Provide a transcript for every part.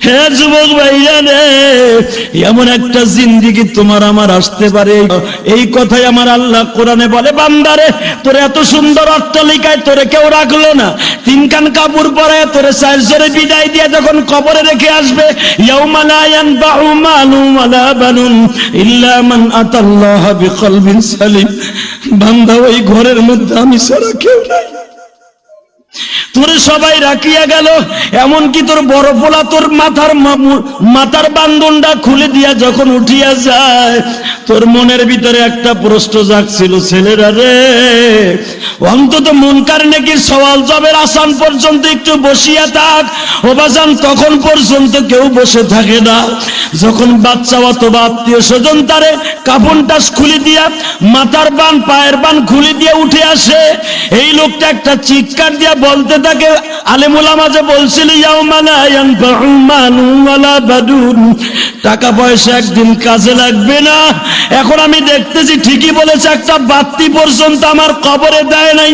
হে যুবক ভাইরা রে, এমন একটা জিন্দেগি তোমার আমার আসতে পারে, এই কথাই আমার আল্লাহ কোরআনে বলে, বান্দারে তোর এত সুন্দর অট্টালিকায় তোরে কেউ রাখলো না, তিনখান কাপড় পরায় তোরে চারজনে বিদায় দিয়ে যখন কবরে রেখে আসবে, ইয়াউমা লা ইয়ানফাউ মালুন ওয়ালা বানুন ইল্লা মান আতাল্লাহ বিকলবিন সালিম। বান্দা ওই ঘরের মধ্যে আমি ছাড়া কেউ নাই, তোরে সবাই রাখিয়া গেল, এমনকি তোর বড় পোলা তোর মাথার বান্ধনটা খুলে দিয়া যখন উঠিয়া যায়, তোর মনের ভিতরে একটা প্রশ্ন জাগছিল, ছেলেরা রে অন্তত মুনকার নেকির সওয়াল জবের আসান পর্যন্ত একটু বসিয়া থাক। ও বাজান, তখন পর্যন্ত কেউ বসে থাকে না। যখন বাচ্চা অথবা আত্মীয় স্বজন তারে কাফনটা খুলে দিয়া মাথার বান পায়ের বান খুলে দিয়ে উঠে আসে, এই লোকটা একটা চিৎকার দিয়া বলতে থাকে, আলেম উলামা যে বলছিল ইয়াউমা লা ইয়ানফাউ মালুন ওয়ালা বানুন, টাকা পয়সা একদিন কাজে লাগবে না। এখন আমি দেখতেছি ঠিকই বলেছে, একটা বাতি পর্যন্ত আমার কবরে দেয় নাই।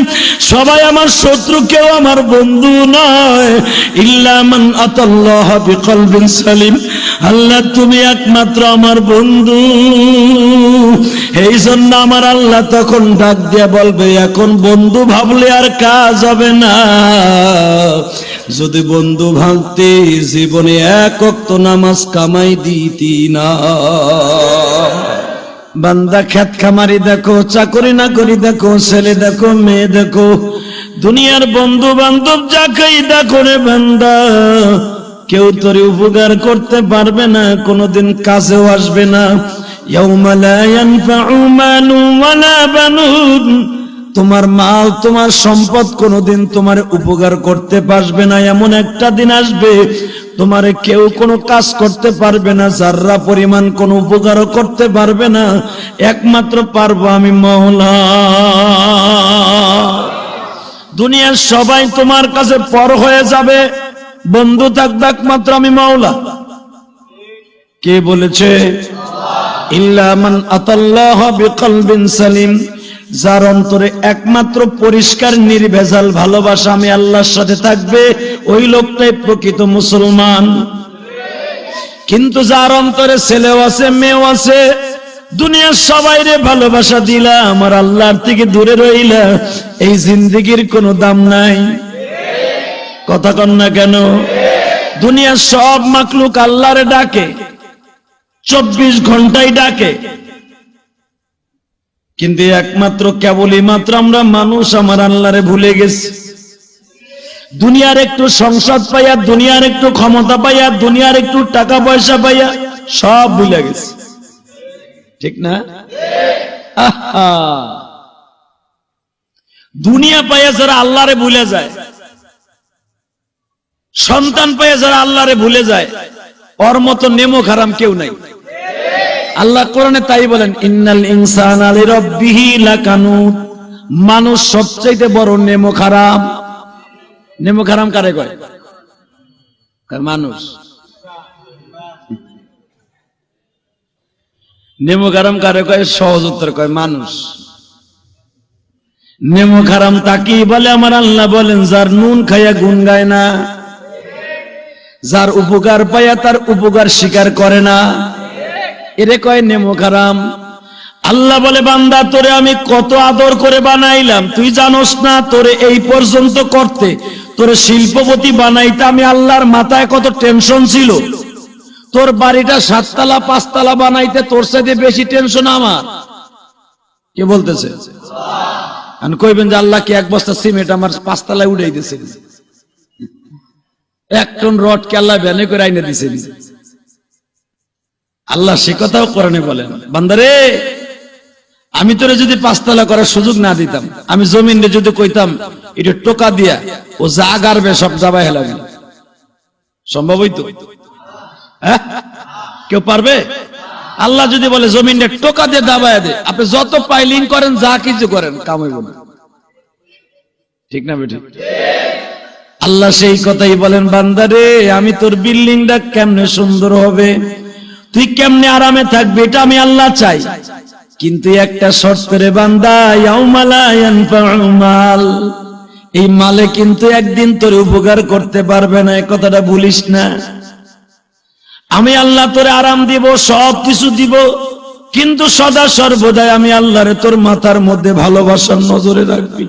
সবাই আমার শত্রু, কেউ আমার বন্ধু নয়। ইল্লা মান আতাল্লাহ বিকলবিন সালিম, আল্লাহ তুমি একমাত্র আমার বন্ধু। এই জন্য আমার আল্লাহ তখন ডাক দিয়ে বলবে, এখন বন্ধু ভাবলে আর কাজ হবে না। যদি বন্ধু ভাঙতে জীবনে এক ওয়াক্ত নামাজ কামাই দিতি না। বান্দা খেত খামারি দেখো, চাকরি না করি দেখো, ছেলে দেখো, মেয়ে দেখো, দুনিয়ার বন্ধু বান্ধব যাকেই দেখো রে বান্দা, কেউ তোর উপকার করতে পারবে না, কোনোদিন কাজেও আসবে না। ইয়াউমা লা ইয়ানফাউ মালুন ওয়ালা বানুন, তোমার মাল তোমার সম্পদ কোনোদিন তোমার উপকার করতে পারবে না। এমন একটা দিন আসবে তোমারে কেউ কোনো কাজ করতে পারবে না, যাররা পরিমাণ কোনো উপকারও করতে পারবে না, একমাত্র পারবো আমি মওলা। দুনিয়ার সবাই তোমার কাছে পর হয়ে যাবে, বন্ধু থাকবে একমাত্র আমি মওলা। কে বলেছে? ইল্লা মান আতাল্লাহ বিকলবিন সালিম, যার অন্তরে একমাত্র পরিষ্কার নির্ভেজাল ভালোবাসা আমি আল্লাহর সাথে থাকবে, ওই লোকটাই প্রকৃত মুসলমান। কিন্তু যার অন্তরে ছেলেও আছে, মেয়েও আছে, দুনিয়ার সবাইরে ভালোবাসা দিলা, আমার আল্লাহর থেকে দূরে রইলা, এই জিন্দেগির কোনো দাম নাই। কথা কন না কেন? দুনিয়ার সব মাখলুক আল্লাহরে ডাকে, 24 ঘন্টাই ডাকে, কিন্তু একমাত্র কেবলই মাত্র আমরা মানুষ আমার আল্লাহরে ভুলে গেছি। দুনিয়ার একটু সংসদ পাইয়া, দুনিয়ার একটু ক্ষমতা পাইয়া, দুনিয়ার একটু টাকা পয়সা পাইয়া সব ভুলে গেছে, ঠিক না? দুনিয়া পাইয়া যারা আল্লাহরে ভুলে যায়, সন্তান পাইয়া যারা আল্লাহরে ভুলে যায়, ওর মতো নেমো খারাম কেউ নাই। আল্লাহ কোরআনে তাই বলেন, ইন্নাল ইনসানা লিরাব্বিহি লাকানুত, মানুষ সবচাইতে বড় নেমো খারাম। নেমো খারাম কারে কয়? মানুষ। নেমো খারাম কারে কয়? সহজ উত্তর কয় মানুষ। নেমো খারাম তাকেই বলে আমার আল্লাহ বলেন, যার নুন খাইয়া গুণ গায় না, যার উপকার পাইয়া তার উপকার স্বীকার করে না, এরে কয় নেমো খারাম। আল্লাহ বলে, বান্দা তোরে আমি কত আদর করে বানাইলাম, তুই জানোস না? তোরে এই পর্যন্ত করতে, তোরে শিল্পপতি বানাইতে আমি আল্লাহর মাথায় কত টেনশন ছিল। তোর বাড়িটা 7 তলা 5 তলা বানাইতে তোর সাথে বেশি টেনশন আমার। কে বলতেছে? আমি কইবেন যে আল্লাহ কি 1 বস্তা সিমেন্ট আমার 5 তলায় উঠাই দিয়েছে, 1 টন রড কে আল্লাহ ভ্যানে করে আইনে দিয়েছে? আল্লাহ সে কথাও কোরআনে বলেন, বান্দারে আমি তোরে যদি 5 তলা করার সুযোগ না দিতাম, আমি জমিনে যদি কইতাম এটা টোকা দিয়া ও যা গারবে সব দাবাই হেলাবি, সম্ভব হইতো? হ্যাঁ, কেউ পারবে? আল্লাহ যদি বলে জমিনে টোকা দিয়ে দাবায় দে, আপনি যত পাইলিং করেন, যা কিছু করেন, কাম হইব না, ঠিক না বেঠিক? আল্লাহ সেই কথাই বলেন, বান্দারে আমি তোর বিল্ডিংটা কেমনে সুন্দর হবে, তুই কেমনে আরামে থাকবি, এটা আমি আল্লাহ চাই, কিন্তু একটা শর্ত রে বান্দা, ইয়াউমা লা ইয়ানফাউ মাল, এই মালে কিন্তু একদিন তোর উপকার করতে পারবে না, এই কথাটা ভুলিস না। আমি আল্লাহ তোরে আরাম দিব, সব কিছু দিব, কিন্তু সদা সর্বদাই আমি আল্লাহরে তোর মাথার মধ্যে ভালোবাসার নজরে রাখবি।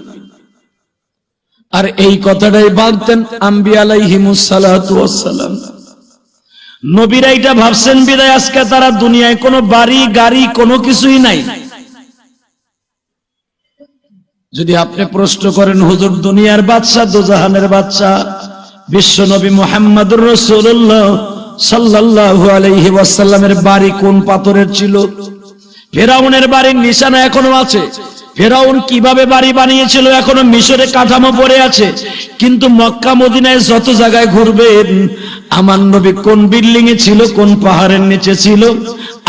আর এই কথাটাই বলতেন আম্বিয়া আলাইহিমুস সালাতু ওয়াস সালাম। নবীরা এটা ভাবছেন বিদায় আজকে তারা দুনিয়ায় কোনো বাড়ি গাড়ি কোনো কিছুই নাই। যদি আপনি প্রশ্ন করেন হুজুর দুনিয়ার বাদশা দোজাহানের বাদশা বিশ্ব নবী মুহাম্মদুর রাসূলুল্লাহ সাল্লাল্লাহু আলাইহি ওয়াসাল্লামের বাড়ি কোন পাথরের ছিল? ফেরাউনের বাড়ির নিশানা এখনো আছে। ফেরাউন কিভাবে বাড়ি বানিয়েছিল এখনো মিশরে কাঠামো পড়ে আছে। কিন্তু মক্কা মদিনায় যত জায়গায় ঘুরবেন আমার নবী কোন বিল্ডিং এ ছিল, কোন পাহাড়ের নিচে ছিল,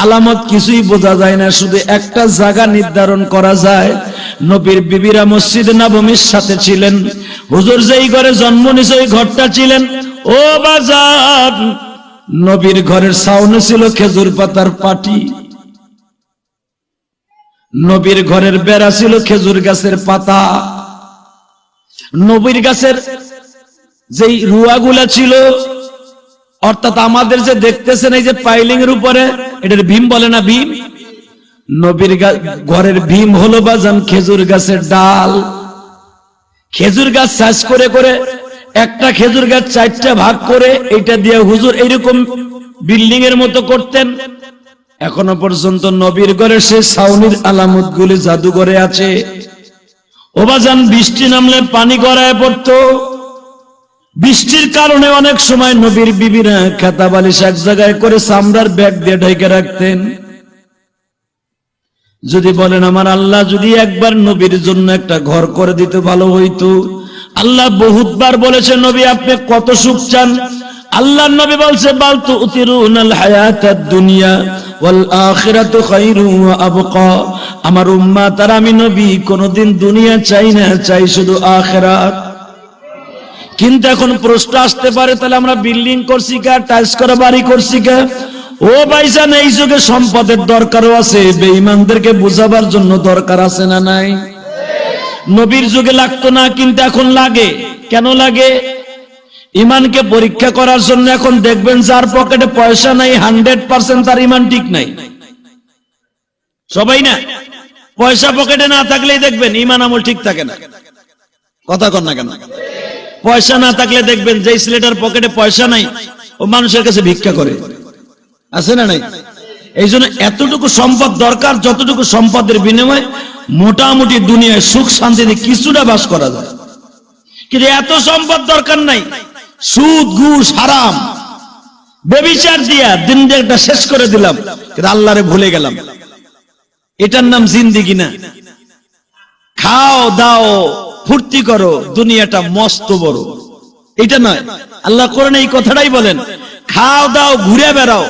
আলামত কিছুই বোঝা যায় না। শুধু একটা জায়গা নির্ধারণ করা যায়, নবীর বিবিরা মসজিদ নববীর সাথে ছিলেন। হুজুর যেই ঘরে জন্ম নিয়েছে ওই ঘরটা ছিলেন। ও বাজার, নবীর ঘরের ছাউনি ছিল খেজুর পাতার পাটি, নবীর ঘরের বেড়া ছিল খেজুর গাছের পাতা, নবীর গাছের যেই রুয়াগুলা ছিল, অর্থাৎ আমাদের যে দেখতেছেন এই যে পাইলিং এর উপরে, এটার ভীম বলে না, ভীম। নবীর ঘরের ভীম হলো বাজান খেজুর গাছের ডাল। খেজুর গাছ চাষ করে করে একটা খেজুর গাছ 4টা ভাগ করে এটা দিয়ে হুজুর এইরকম বিল্ডিং এর মতো করতেন। এখনো পর্যন্ত নবীর ঘরে সে ছাউনির আলামত গুলি জাদুঘরে আছে। ও বাজান বৃষ্টি নামলে পানি গড়ায় পড়তো। বৃষ্টির কারণে অনেক সময় নবীর বিবিরা খাতা বালিশ এক জায়গায় করে চামড়ার ব্যাগ দিয়ে ঢেকে রাখতেন। যদি বলেন আমার আল্লাহ যদি একবার নবীর জন্য একটা ঘর করে দিতে ভালো হইতো। আল্লাহ বহুতবার বলেছে নবী আপনি কত সুখ চান। আল্লাহর নবী বলছে বাল তুতিরুনাল হায়াতাদ দুনিয়া ওয়াল আখিরাতু খায়রুন ওয়া আবকা। আমার উম্মত আর আমি নবী কোনদিন দুনিয়া চাই না, চাই শুধু আখিরাত। কিন্তু এখন প্রশ্ন আসতে পারে তাহলে আমরা বিল্ডিং করছি কা, টাইলস করা বাড়ি করছি কা? ও ভাইজান এই যুগে সম্পদের দরকারও আছে, বেঈমানদেরকে বুঝাবার জন্য দরকার আছে না নাই? নবীর যুগে লাগতো না কিন্তু এখন লাগে। কেন লাগে? ইমানকে পরীক্ষা করার জন্য। এখন দেখবেন যার পকেটে পয়সা নাই 100% তার ইমান ঠিক নাই। সবাই না, পয়সা পকেটে না থাকলেই দেখবেন ইমান আমল ঠিক থাকে না। কথা কন না কেন? পয়সা না থাকলে দেখবেন যে ছেলেটার পকেটে পয়সা নাই ও মানুষের কাছে ভিক্ষা করে, আছে না নাই? এই জন্য এতটুকু সম্পদ দরকার যতটুকু সম্পদের বিনিময়ে মোটামুটি দুনিয়ায় সুখ শান্তিতে কিছুটা বাস করা যায়। কিন্তু এত সম্পদ দরকার নাই, সুদ ঘুষ হারাম ব্যভিচার দিয়া দিনটা শেষ করে দিলাম, কিন্তু আল্লাহরে ভুলে গেলাম। এটার নাম জিন্দেগি না। খাও দাও ফুর্তি করো, দুনিয়াটা মস্ত বড়, এটা নয়। আল্লাহ কোরআনে এই কথাটাই বলেন, খাও দাও ঘুরে বেড়াও,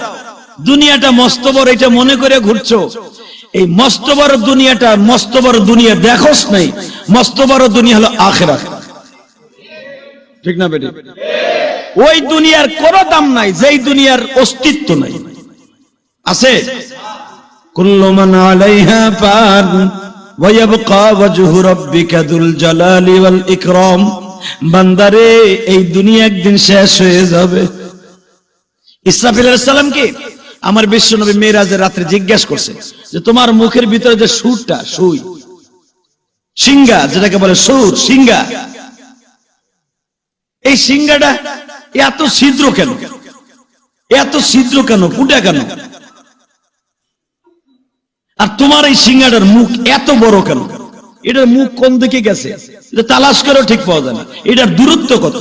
দুনিয়াটা মস্ত বড়, এটা মনে করে ঘুরছো। এই মস্ত বড় দুনিয়াটা, মস্ত বড় দুনিয়া দেখোস নাই, মস্ত বড় দুনিয়া হলো আখিরাত। ঠিক না বেটি? ওই দুনিয়ার কোনো দাম নাই যেই দুনিয়ার অস্তিত্ব নাই। আছে কুল্লু মান আলাইহা ফান ওয়া ইয়াবকা ওয়াজহু রাব্বিকা যুল জালালি ওয়াল ইকরাম। বান্দারে এই দুনিয়া একদিন শেষ হয়ে যাবে। ইসরাফিল আলাইহিস সালামকে আমার বিশ্বনবী মেরাজের রাতে জিজ্ঞাসা করছে যে তোমার মুখের ভিতরে যে সুরটা, সুই সিংহা যেটাকে বলে সুর সিংহা, এই সিংহাটা এত ছিদ্র কেন, এত ছিদ্র কেন, ফুটা কেন? আর তোমার এই সিংহাটার মুখ এত বড় কেন? এটার মুখ কোন দিকে গেছে এটা তালাশ করেও ঠিক পাওয়া যায় না। এটার দূরত্ব কত?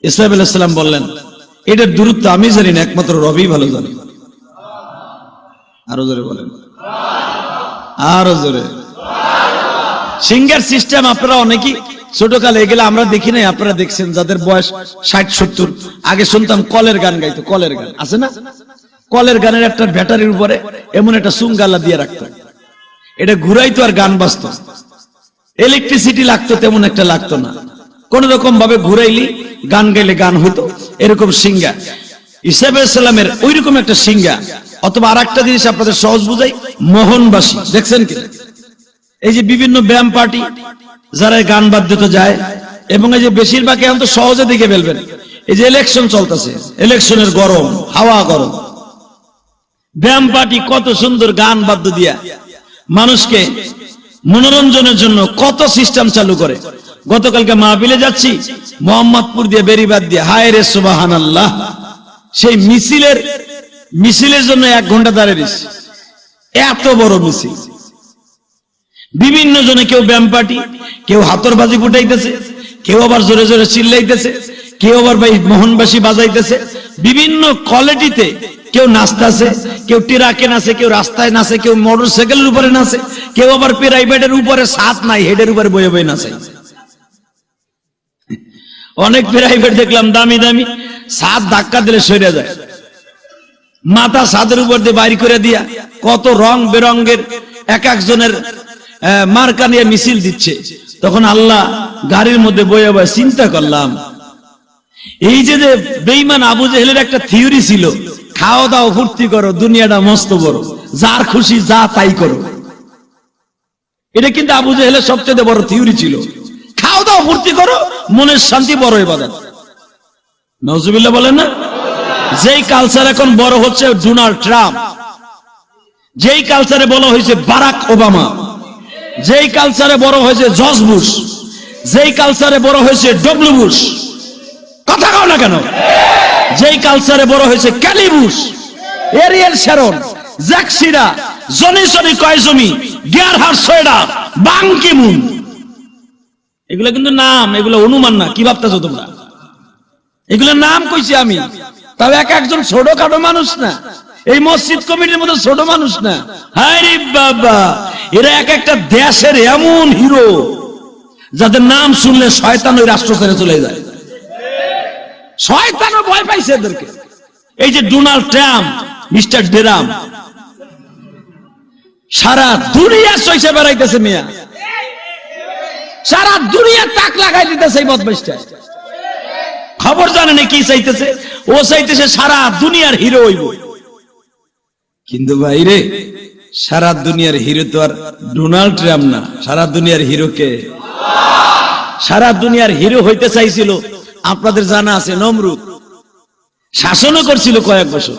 ইসরাফিল আলাইহিস সালাম বললেন এটার দূরত্ব আমি জানি না, একমাত্র রবি ভালো জানে। আরো জোরে বলেন, আরো জোরে। সিংহার সিস্টেম আপনারা অনেকেই ছোটকালে গেলে আমরা দেখি নাই, আপনারা দেখছেন যাদের বয়স 60-70। আগে শুনতাম কলের গান গাইতো, কলের গান আছে না? কলের গানের একটা ব্যাটারির উপরে এমন একটা সুঙ্গালা দিয়ে রাখতো, এটা ঘুরাইতো আর গান বাজতো। ইলেকট্রিসিটি লাগতো তেমন একটা লাগতো না, কোন রকম ভাবে ঘুরাইলি গান গাইলে গান হইতো। এরকম সিংহা ঈসা আলাইহিস সালামের ওইরকম একটা সিংহা। অথবা আর একটা জিনিস আপনাদের সহজ বুঝাই, মোহনবাসী দেখছেন কি? এই যে বিভিন্ন ব্যায়াম পার্টি যারা গান বাদ্যতে যায়, এবং এই যে বেশিরভাগ এখন তো সহজে দেখে ফেলবেন এই যে ইলেকশন চলতেছে, ইলেকশনের গরম, হাওয়া গরম, ব্যায়াম পার্টি কত সুন্দর গান বাদ্য দিয়া মানুষকে মনোরঞ্জনের জন্য কত সিস্টেম চালু করে। গতকালকে মাহফিলে যাচ্ছি, মোহাম্মদপুর দিয়ে বেরিবাদ দিয়ে, হায় রে সুবহানাল্লাহ, সেই মিছিলের জন্য 1 ঘন্টা দাঁড়িয়ে দিচ্ছে। এত বড় মিছিল, বিভিন্ন জনে, কেউ ব্যায়াম পার্টি, কেউ হাতরবাজি ফুটাইতেছে, কেউ আবার জোরে জোরে চিল্লাইতেছে, কেউ আবার ভাই মোহনবাসী বাজাইতেছে, বিভিন্ন কোয়ালিটিতে কেউ নাচতেছে, কেউ ট্রাকে নাচে, কেউ রাস্তায় নাচে, কেউ মোটরসাইকেলের উপরে নাচে, কেউ আবার প্রাইভেটের উপরে ছাদ নাই, হেডের উপরে বয়ে বয়ে নাচে। অনেক প্রাইভেট দেখলাম দামি দামি, ছাদ ধাক্কা দিলে সরে যায়, মাথা ছাদের উপর দিয়ে বাইর করে দিয়া কত রং বেরঙ্গের এক একজনের মার্কা নিয়ে মিছিল দিচ্ছে। তখন আল্লাহ গাড়ির মধ্যে বয়ে বয়ে চিন্তা করলাম, এই যে বেঈমান আবু জেহেলের একটা থিওরি ছিল, খাওয়া দাও ফুর্তি করো, দুনিয়াটা মস্ত বড়, যার খুশি যা তাই করো। এটা কিন্তু আবু জেহেলের সবচেয়ে বড় থিওরি ছিল, খাওয়া দাও ফুর্তি করো, মনের শান্তি বড় ইবাদত। নাউজুবিল্লাহ বলেন না? যেই কালচার এখন বড় হচ্ছে ডোনাল্ড ট্রাম্প, যেই কালচারে বড় হয়েছে বারাক ওবামা, যেই কালচারে বড় হয়েছে জর্জ বুশ, যেই কালচারে বড় হয়েছে ডব্লিউ বুশ, কথা কও না কেন? যেই কালচারে বড় হয়েছে Kelly Bush, Ariel Sharon, Jack শিরা, জনি সনি কয়জমি, গিয়ারহার্ড শোয়েডার, বাং কি মুন, এগুলো কিন্তু নাম, এগুলো অনুমান না। কি ভাবতেছো তোমরা? এগুলো নাম কইছি আমি, তাও এক একজন ছোটখাটো মানুষ না, এই মসজিদ কমিটির মধ্যে ছোট মানুষ না। হায় বাবা, এরা এক একটা দেশের এমন হিরো যাদের নাম শুনলে শয়তান ওই রাষ্ট্র ছেড়ে চলে যায়। শয়তানও ভয় পাইছে এদেরকে। এই যে ডোনাল্ড ট্রাম্প, মিস্টার ডেরাম, সারা দুনিয়া চইছে বেড়াইতেছে মিয়া, সারা দুনিয়া তাক লাগাই দিতেছে এই বদমাইশটা। খবর জানেন কি চাইতেছে? ও চাইতেছে সারা দুনিয়ার হিরো হইব। কিন্তু ভাই রে, সারা দুনিয়ার হিরো তো আর ডোনাল্ড ট্রাম্প না, সারা দুনিয়ার হিরো কে? সারা দুনিয়ার হিরো হইতে চাইছিল, আপনাদের জানা আছে, নমরুদ। শাসনও করছিল কয়েক বছর,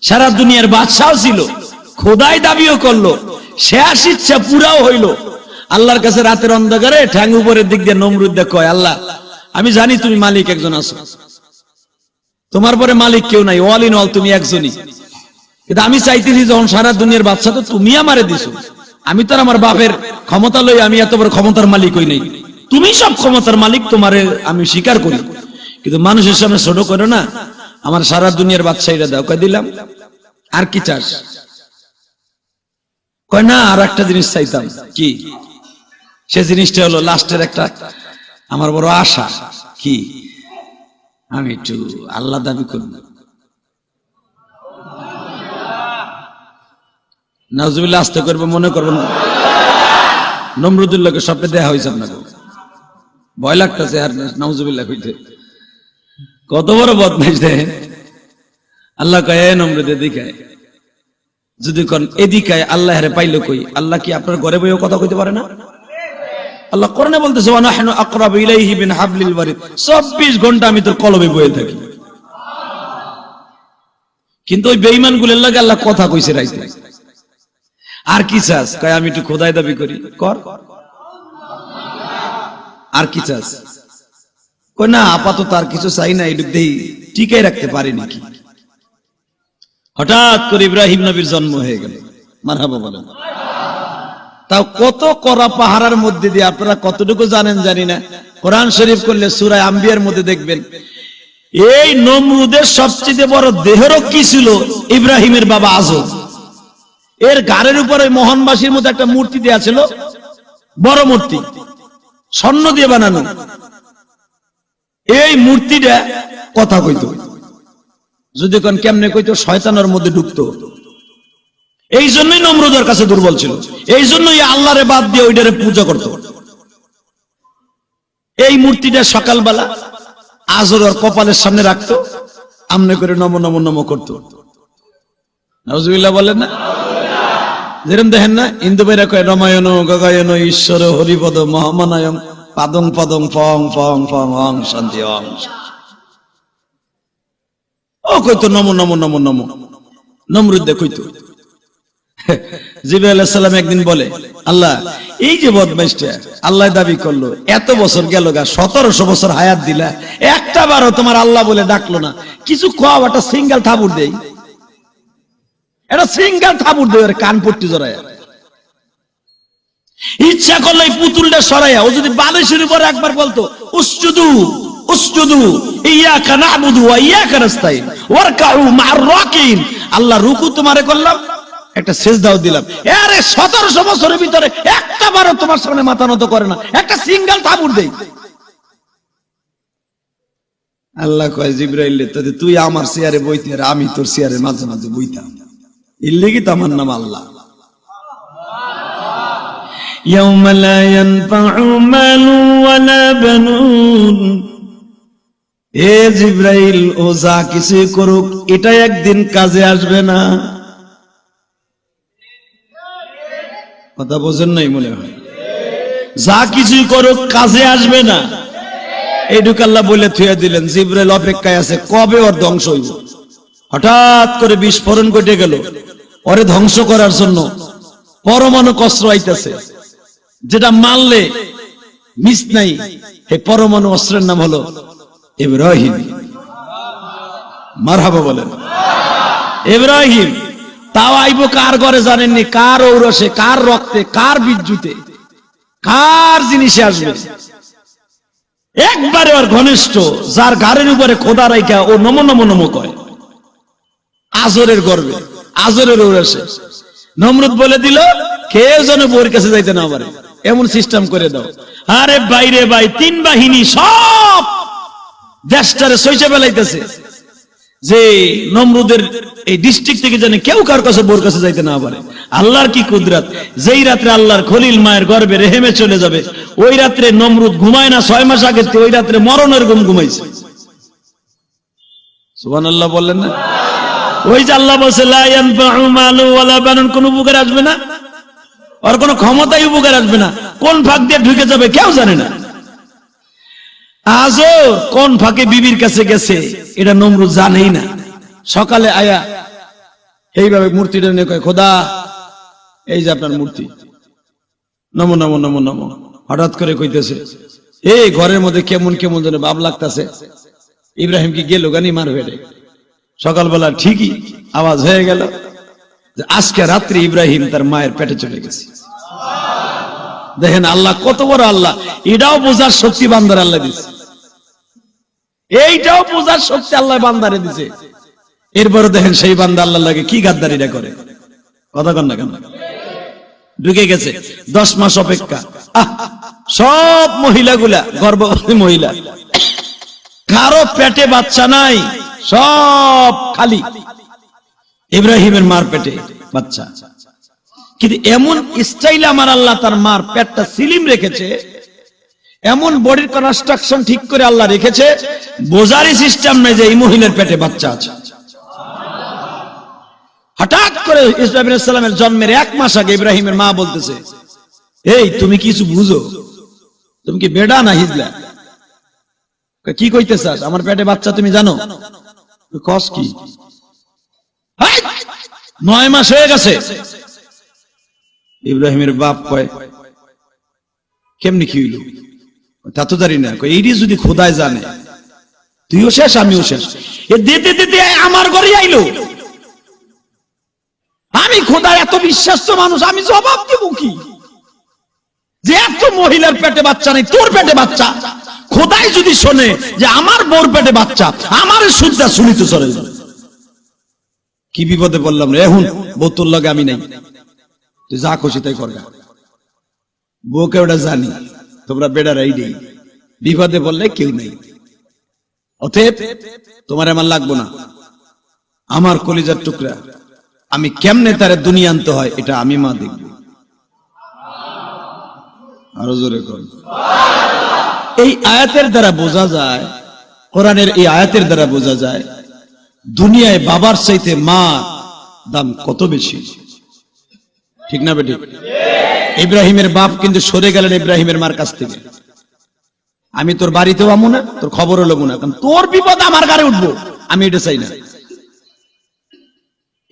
সারা দুনিয়ার বাদশাহ ছিল, খোদাই দাবিও করলো, শেষ ইচ্ছা পুরাও হইল। আল্লাহর কাছে রাতের অন্ধকারে ঠ্যাং উপরের দিক দিয়ে নমরুদ কয়, আল্লাহ আমি জানি তুমি মালিক একজন আছো, তোমার পরে মালিক কেউ নাই, অল ইন অল তুমি একজনই, কিন্তু আমি চাইতেছি যখন সারা দুনিয়ার বাদশা তো তুমি আমারে দিছো, আমি তো আমার বাপের ক্ষমতা লই, আমি এত বড় ক্ষমতার মালিক হই নাই, তুমি সব ক্ষমতার মালিক, তোমারে আমি স্বীকার করি, কিন্তু মানুষের সামনে ছোট করো না, আমার সারা দুনিয়ার বাদশাহীরা দাও। কয় দিলাম, আর কি চাস? কয় না, আর একটা জিনিস চাইতাম। কি? সে জিনিসটা হলো লাস্টের একটা আমার বড় আশা, কি? আমি একটু আল্লাহ দাবি করব। নাউজুবিল্লাহ আস্তে করবে মনে করবেন, নমরুদুল্লাহকে স্বপ্নে দেখা হয়েছে আপনাকে, ভয় লাগতেছে আর নাউজুবিল্লাহ কইতে, কত বড় বদমাইশ দেখেন। আল্লাহ কয়, এ নমরুদ এদিকে, যদি কোন এদিকে আল্লাহ হেরে পাইলো কই? আল্লাহ কি আপনার ঘরে বইও কথা কইতে পারে না? আল্লাহ কোরআনে বলতেছে, ওয়া নাহনু আকরাবু ইলাইহি মিন হাবলিল ওয়ারিদ, 24 ঘন্টা আমি তোর কলবে বয়ে থাকি। কিন্তু ওই বেঈমানগুলোর লাগে আল্লাহ কথা কইছে রাইতে। আর কি চাস? কয় আমি একটু খোদাই দাবি করি, কর। আর কি চাস? কয় না, আপাতত আর কিছু চাই না, এটুক দেই টিকাই রাখতে পারি নাকি। হঠাৎ করে ইব্রাহিম নবীর জন্ম হয়ে গেল, মারহাবা বলেন। তাও কত করা পাহাড়ের মধ্যে দিয়ে, আপনারা কতটুকু জানেন জানি না, কোরআন শরীফ করলে সূরা আম্বিয়ার মধ্যে দেখবেন, এই নমরুদের সবচেয়ে বড় দেহেরও কি ছিল? ইব্রাহিমের বাবা আজর, এর গাড়ের উপরে মোহনবাসীর মতো একটা মূর্তি দেয়া ছিল, বড় মূর্তি, স্বর্ণ দিয়ে বানানো। এই মূর্তিটা কথা কইতো, যদি কোন কেমনে কইতো, শয়তানের মধ্যে ঢুকতো। এই জন্যই নমরুদের কাছে দুর্বল ছিল, এই জন্যই আল্লাহরে বাদ দিয়ে ওইটারে পূজা করত। এই মূর্তিটা সকালবেলা আজর ওর কপালের সামনে রাখতো, আমনে করে নম নম নম করতো। নাউজুবিল্লাহ বলেন না? যেরকম দেখেন না, ইন্দু বেরা কয় রমায়ণ গগায়ন ঈশ্বর হরিপদ মহামানায়ং পাদং পদং ফং ফং ফং অং শান্তি অং। ও কইতো নমো নমো নমো নমো, নমরুদ দে কইতো। জিবরাইল আলাইহিস সালাম একদিন বলে, আল্লাহ এই যে বদমাইশটা আল্লাহ দাবি করলো এত বছর গেল গা, 1700 বছর হায়াত দিলা, একটা বারও তোমার আল্লাহ বলে ডাকলো না, কিছু খাও, একটা সিঙ্গেল থাবুর দেই, এটা সিঙ্গেল থাবুর দেই, কান পট্টি জড়ায়া। ইচ্ছা করলে এই পুতুলটা সরাইয়া ও যদি বালিশের উপর একবার বলতো উসজুদু উসজুদু ইয়াকা না'বুদু ওয়া ইয়াকা নাস্তাইন ওয়ারকাউ মা'আর রাকিন, আল্লাহ রুকু তোমারে করলাম, একটা সিজদাও দিলাম, আরে 1700 বছরের ভিতরে একটা বারও তোমার সামনে মাথা নত করে না, একটা সিঙ্গেল থাবুর দেই। আল্লাহ কয় জিবরাইল রে, তুই আমার চেয়ারে বইতে আর আমি তোর চেয়ারে মাঝে মাঝে বইতাম, এর লাগি তো আমার নাম আল্লাহ। ইয়াউমা লা ইয়ানফাউ মালু ওয়ালা বানুন, এ জিবরাইল ও যা কিছু করুক এটা একদিন কাজে আসবে না। কথা বোঝেন নাই মনে হয়, যা কিছু করুক কাজে আসবে না, এইটুকু আল্লাহ বলে থুয়ে দিলেন। জিবরাইল অপেক্ষায় আছে কবে ওর ধ্বংস হইব। হঠাৎ করে বিস্ফোরণ ঘটে গেল, ওরে ধ্বংস করার জন্য পরমাণু অস্ত্র আইতেছে, যেটা মারলে মিস নাই। এই পরমাণু অস্ত্রের নাম হলো ইব্রাহিম। মারহাবা বলেন। ইব্রাহিম তাও আইব কার ঘরে জানেননি, কার ঔরসে, কার রক্তে, কার বিদ্যুতে, কার জিনিসে আসবে, একবারে ওর ঘনিষ্ঠ, যার ঘাড়ের উপরে খোদা রাইখা ও নমো নমো নমো কয়, আজরের গর্বে, আজরের ঔরসে। নমরুদ বলে দিল কেউ যেন বউর কাছে যাইতে না পারে, এমন সিস্টেম করে দাও। আরে বাইরে ভাই, 3 বাহিনী সব দেশটারে সইচে বেলাইতেছে যে নমরুদের এই ডিস্ট্রিক্ট থেকে যেন কেউ কার কাছে বউর কাছে যাইতে না পারে। আল্লাহর কি কুদরত, যেই রাত্রে আল্লাহর খলিল মায়ের গর্ভে রেহেমে চলে যাবে, ওই রাত্রে নমরুদ ঘুমায় না, 6 মাস আগে ওই রাত্রে মরণের ঘুম ঘুমাইছে। সুবহানাল্লাহ বললেন না? ওই যে আল্লাহ বলছে লা ইয়ানফাউ মালু ওয়ালা বানুন, কোন উপকার আসবে না, আর কোন ক্ষমতাই উপকার আসবে না, কোন ফাঁক দিয়ে ঢুকে যাবে কেউ জানে না। আজও কোন ফাঁকে বিবির কাছে গেছে এটা নমরুদ জানেই না। সকালে আয়া এইভাবে মূর্তিটা নিয়ে কয়, খোদা এই যে আপনার মূর্তি, নমো নমো নমো নমো। হঠাৎ করে কইতেছে, এই ঘরের মধ্যে কেমন কেমন যেন ভাব লাগতেছে, ইব্রাহিম কি গেল গানি মারবে রে। সকালবেলা ঠিকই আওয়াজ হয়ে গেল যে আজকে রাত্রি ইব্রাহিম তার মায়ের পেটে চলে গেছে। দেখেন আল্লাহ কত বড় আল্লাহ, এটাও বোঝার শক্তি বান্দার আল্লাহ দিছে, এইটাও বোঝার শক্তি আল্লাহ বান্দারে দিছে। এরপরে দেখেন সেই বান্দা আল্লাহ লাগে কি গাদ্দারিটা করে, কথা কন না কেন? ঢুকে গেছে 10 মাস অপেক্ষা। সব মহিলাগুলা গর্ভবতী মহিলা, কারো পেটে বাচ্চা নাই, সব খালি। ইব্রাহিমের মার পেটে বাচ্চা, কিন্তু এমন স্টাইলে আমার আল্লাহ তার মার পেটটা সিলিম রেখেছে, এমন বডির কনস্ট্রাকশন ঠিক করে আল্লাহ রেখেছে, বোঝারই সিস্টেম নাই যে এই মহিলার পেটে বাচ্চা আছে। হঠাৎ করে ইসমাঈল আলাইহিস সালামের জন্মের 1 মাস আগে ইব্রাহিমের মা বলতেছে, এই তুমি কিছু বুঝো, তুমি কি বেডা না হিজলা? কি কইতেছাস, আমার পেটে বাচ্চা তুমি জানো? কস কি? 9 মাস হয়ে গেছে। ইব্রাহিমের বাপ কয়, কেমনি কি হইল? তা তো জানি না। এইটি যদি খোদায় জানে, তুইও শেষ আমিও শেষ। এ দিতে দিতে আমার ঘরে আইলো, আমি খোদার এত বিশ্বাস্ত মানুষ, আমি জবাব দেব কি যে এত মহিলার পেটে বাচ্চা নেই, তোর পেটে বাচ্চা। খোদাই যদি শোনে যে আমার বউর পেটে বাচ্চা, আমার সুদটা শুনিতে চলে যাবে। কি বিপদে বললাম রে, এখন বউ তোর লগে আমি নাই, তুই যা খুশি তাই করবে। বউকে ওটা জানি, তোমরা বেড়ার আইডি, বিপদে বললে কেউ নেই। অতএব তোমার আমার লাগবো না, আমার কলিজার টুকরা, আমি কেমনে তারে দুনিয়া আনতে হয় এটা আমি মা দেখব। আরো জোরে কর। এই আয়াতের দ্বারা বোঝা যায়, কোরআনের এই আয়াতের দ্বারা বোঝা যায় দুনিয়ায় বাবার চাইতে মা দাম কত বেশি। ঠিক না বেটি? ইব্রাহিমের বাপ কিন্তু সরে গেলেন ইব্রাহিমের মার কাছ থেকে। আমি তোর বাড়িতেও আমু না, তোর খবরও লবো না, কারণ তোর বিপদ আমার ঘরে উঠবো, আমি এটা চাই না।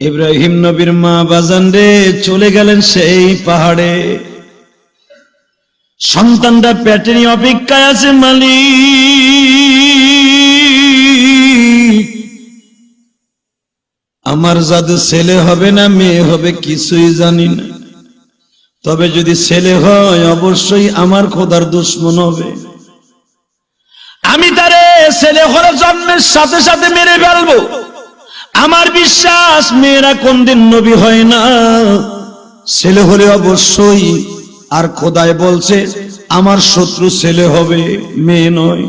ইব্রাহিম নবীর মা বাজান রে চলে গেলেন সেই পাহাড়ে। সন্তানটা পেটে নিয়ে অপেক্ষায় আছে, মালিক আমার জাদু ছেলে হবে না মেয়ে হবে কিছুই জানি না, তবে যদি ছেলে হয় অবশ্যই আমার খোদার দুশমন হবে, আমি তারে ছেলে হলে জন্মের সাথে সাথে মেরে ফেলবো। আমার বিশ্বাস মেয়েরা কোনদিন নবী হয় না, ছেলে হলে অবশ্যই। আর খোদায় বলছে আমার শত্রু ছেলে হবে মেয়ে নয়।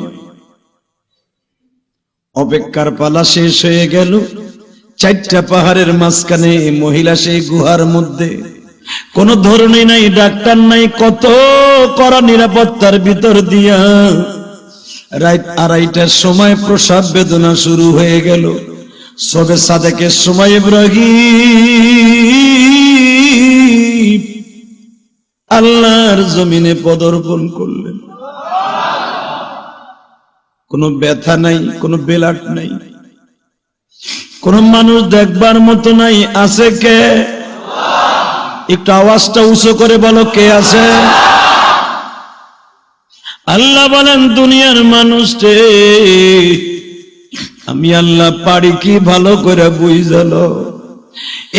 অপেক্ষার পালা শেষ হয়ে গেল। 4টা পাহাড়ের মাঝখানে মহিলা সেই গুহার মধ্যে, কোন ধরনের নাই, ডাক্তার নাই, কত কড়া নিরাপত্তার ভিতর দিয়া রাত 2:30টার সময় প্রসব বেদনা শুরু হয়ে গেল। সবে সাদেকের সময় ইব্রাহিম আল্লাহর জমিনে পদার্পণ করলেন। কোনো ব্যথা নাই, কোনো বেলাট নাই, কোন মানুষ দেখবার মতো নাই। আছে কে? একটু আওয়াজটা উঁচু করে বলো, কে আছে? আল্লাহ বলেন, দুনিয়ার মানুষ রে আমি আল্লাহ পারি কি ভালো করে বুঝালো।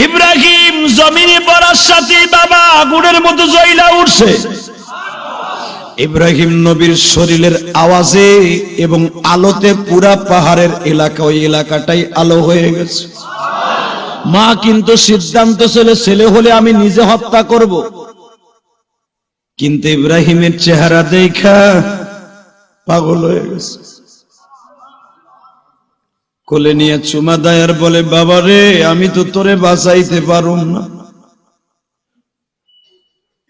ইব্রাহিম জমিনে পড়ার সাথে বাবা আগুনের মতো জ্বলা উঠছে। ইব্রাহিম নবীর শরীরের আওয়াজে এবং আলোতে পুরা পাহাড়ের এলাকা, ওই এলাকাটাই আলো হয়ে গেছে। মা কিন্তু সিদ্ধান্ত ছিল ছেলে হলে আমি নিজে হত্যা করব, কিন্তু ইব্রাহিমের চেহারা দেখা পাগল হয়ে গেছে। কোলে নিয়ে চুমা দেয় আর বলে, বাবা রে আমি তো তোরে বাঁচাইতে পারুম না।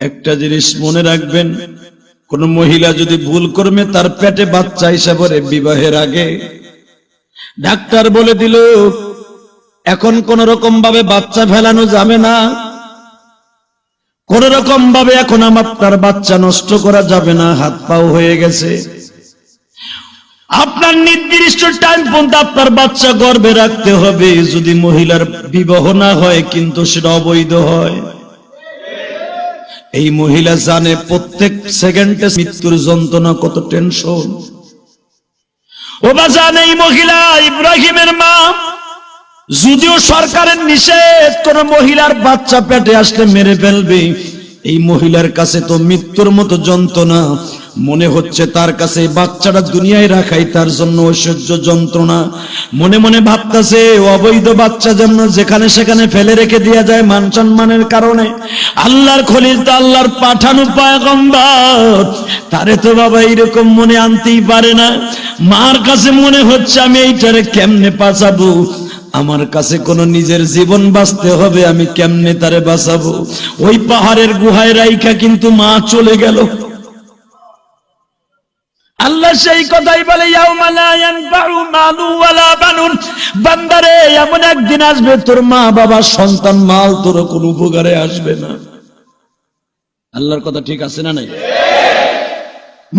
একটা জিনিস মনে রাখবেন, কোন মহিলা যদি ভুল করবে তার পেটে বাচ্চা হিসাবে বিবাহের আগে ডাক্তার বলে দিল এখন কোন রকম ভাবে বাচ্চা ফেলানো যাবে না, কোন রকম ভাবে এখন আপনার বাচ্চা নষ্ট করা যাবে না, হাত পাও হয়ে গেছে, আপনার নির্দিষ্ট টাইম পর্যন্ত আপনার বাচ্চা গর্ভে রাখতে হবে। যদি মহিলার বিবাহ না হয় কিন্তু সেটা অবৈধ হয়। এই মহিলা জানে প্রত্যেক সেকেন্ডে মৃত্যুর যন্ত্রণা কত টেনশন। ও বাজান, এই মহিলা ইব্রাহিমের মা, যদিও সরকারের নিষেধ কোন মহিলার বাচ্চা পেটে আসলে মেরে ফেলবে, এই মহিলার কাছে তো মৃত্যুর মতো যন্ত্রণা মনে হচ্ছে। তার কাছে বাচ্চাটা দুনিয়ায় রাখাই তার জন্য অসহ্য যন্ত্রণা। মনে মনে ভাবতেছে অবৈধ বাচ্চা যেন যেখানে সেখানে ফেলে রেখে দেওয়া যায় মান সম্মানের কারণে। আল্লাহর খলিল তো আল্লাহর পাঠানো পয়গম্বর, তারে তো বাবা এইরকম মনে আনতেই পারে না। মার কাছে মনে হচ্ছে আমি এইটারে কেমনে বাঁচাবো, আমার কাছে কোন নিজের জীবন বাঁচতে হবে, আমি কেমনে তারে বাঁচাবো। ওই পাহাড়ের গুহায় রাইখা কিন্তু মা চলে গেল। আল্লাহ সেই কথাই বলে, ইয়াউমা লা ইয়ানফাউ মালু ওয়ালা বানুন, বান্দারে এমন একদিন আসবে তোর মা বাবা সন্তান মাল তোর কোনো উপকারে আসবে না। আল্লাহর কথা ঠিক আছে না নাই?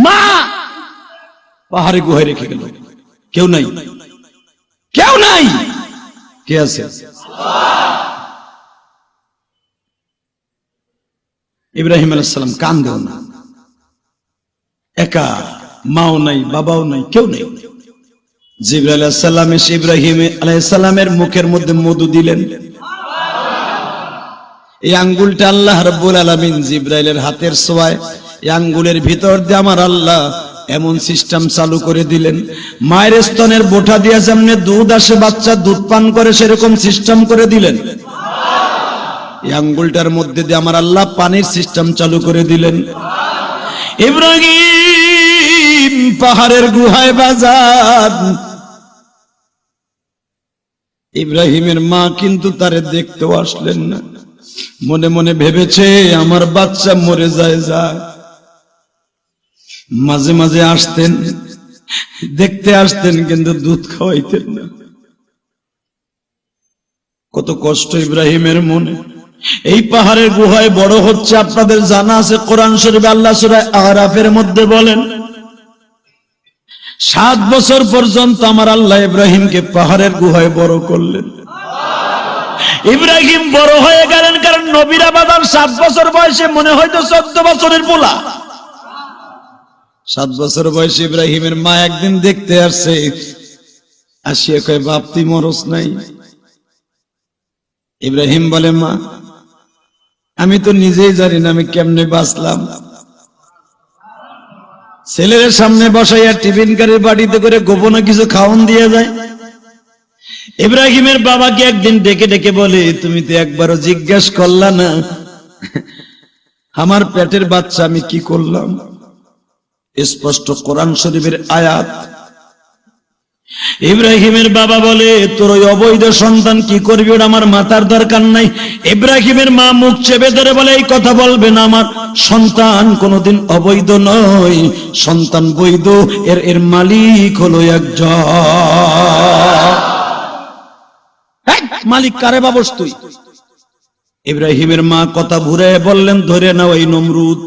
মা পাহাড়ে গুহায় রেখে গেল, কেউ নাই, কেউ নাই, কে আছে? ইব্রাহিম আলাইহিস সালাম কান্দেও না, একা, মাও নাই, বাবাও নাই, কেউ নেই। জিবরাইল আলাইহিস সালাম এসে ইব্রাহিম আলাইহিস সালামের মুখের মধ্যে মধু দিলেন। এই আঙ্গুলটা আল্লাহ রাব্বুল আলামিন জিবরাইলের হাতের ছোঁয়ায় এই আঙ্গুলের ভিতর দিয়ে আমার আল্লাহ এমন সিস্টেম চালু করে দিলেন, মায়ের স্তনের বোঁটা দিয়ে যেমন দুধ আসে বাচ্চা দুধ পান করে সেরকম সিস্টেম করে দিলেন। এই আঙ্গুলটার মধ্যে দিয়ে আমার আল্লাহ পানির সিস্টেম চালু করে দিলেন। ইব্রাহিম পাহাড়ের গুহায় বাজার, ইব্রাহিমের মা কিন্তু তারে দেখতেও আসলেন না। মনে মনে ভেবেছে আমার বাচ্চা মরে যায়। মাঝে মাঝে আসতেন, দেখতে আসতেন, কিন্তু দুধ খাওয়াইতেন না। কত কষ্ট ইব্রাহিমের মনে। এই পাহাড়ের গুহায় বড় হচ্ছে, আপনাদের জানা আছে কোরআন শরীফে আল্লাহ সূরা আরাফের মধ্যে বলেন 7 বছর পর্যন্ত আমার আল্লাহ ইব্রাহিমকে পাহাড়ের গুহায় বড় করলেন। ইব্রাহিম বড় হয়ে গেলেন, কারণ নবীরা বাদাম 7 বছর বয়সে মনে হয়তো 14 বছরের পোলা। 7 বছর বয়সে ইব্রাহিমের মা একদিন দেখতে আসছে, আসিয়া কয়, বাপ তুই মরস নাই? ইব্রাহিম বলে, মা আমি তো নিজেই জানি না আমি কেমনে বাঁচলাম। ছেলের সামনে বসাইয়া টিফিন কারের বাড়িতে করে গোপনে কিছু খাওয়ান দিয়ে যায়। ইব্রাহিমের বাবাকে একদিন ডেকে ডেকে বলে, তুমি তো একবারও জিজ্ঞাসা করলা না আমার পেটের বাচ্চা আমি কি করলাম? স্পষ্ট কোরআন শরীফের আয়াত। ইব্রাহিমের বাবা বলে, তোর ওই অবৈধ সন্তান কি করবি ওটা আমার মাথার দরকার নাই। ইব্রাহিমের মা মুখ চেপে ধরে বলে, এই কথা বলবে না, আমার সন্তান কোনোদিন অবৈধ নয়, সন্তান বৈধ, এর মালিক হলো একজন। মালিক কারে বাবস তুই? ইব্রাহিমের মা কথা ঘুরে বললেন, ধরে নাও এই নমরুদ।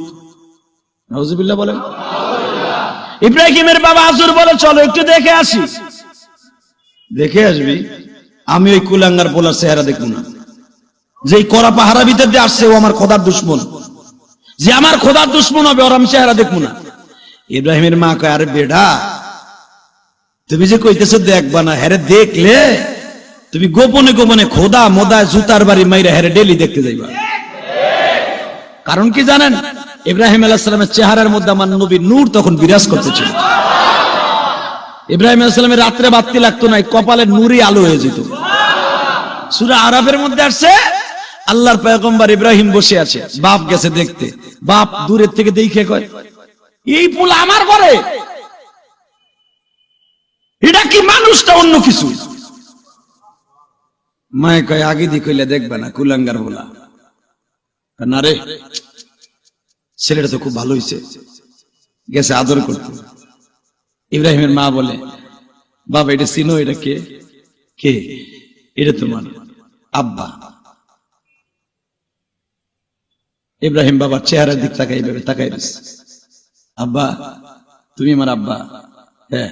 নাউজুবিল্লাহ বলেন। ইব্রাহিমের বাবা আজর বলে, চলো একটু দেখে আসি। দেখে আসবি? আমি ওই কুলাঙ্গার পোলার চেহারা দেখব না। যেই করা পাহারা ভিতর দিয়ে আসছে ও আমার খোদার দুশ্মন, যে আমার খোদার দুশ্মন হবে ওর আমি চেহারা দেখব না। ইব্রাহিমের মা কয়, আরে বেডা তুমি যে কইতেছো দেখবা না, হ্যারে দেখলে তুমি গোপনে গোপনে খোদা মোদা জুতার বাড়ি মাইরা হ্যারে ডেলি দেখতে যাইবা। কারণ কি জানেন? ইব্রাহিম আলাইহিস সালামের চেহারার মধ্যে আমার নবীর নূর তখন বিরাজ করতেছিল। ইব্রাহিম আলাইহিস সালামের রাত্রে বাতি লাগতো না, কপালের নূরই আলো হয়ে যেত। সূরা আরাফের মধ্যে আসছে, আল্লাহর পয়গম্বর ইব্রাহিম বসে আছে, বাপ গেছে দেখতে, বাপ দূরের থেকে দেখে কয়, এই ফুল আমার ঘরে, এটা কি মানুষটা অন্য কিছু? মায়ে কয়, আগে দি কইলে দেখবে না, কুলাঙ্গার বলা না রে, ছেলেটা তো খুব ভালো হয়েছে, গেছে আদর করতে। ইব্রাহিমের মা বলে, বাবা এটা চিনো? এটা কে? কে? এটা তোমার আব্বা। ইব্রাহিম বাবার চেহারার দিক তাকাই ভেবে তাকাই দিচ্ছে, আব্বা তুমি আমার আব্বা? হ্যাঁ।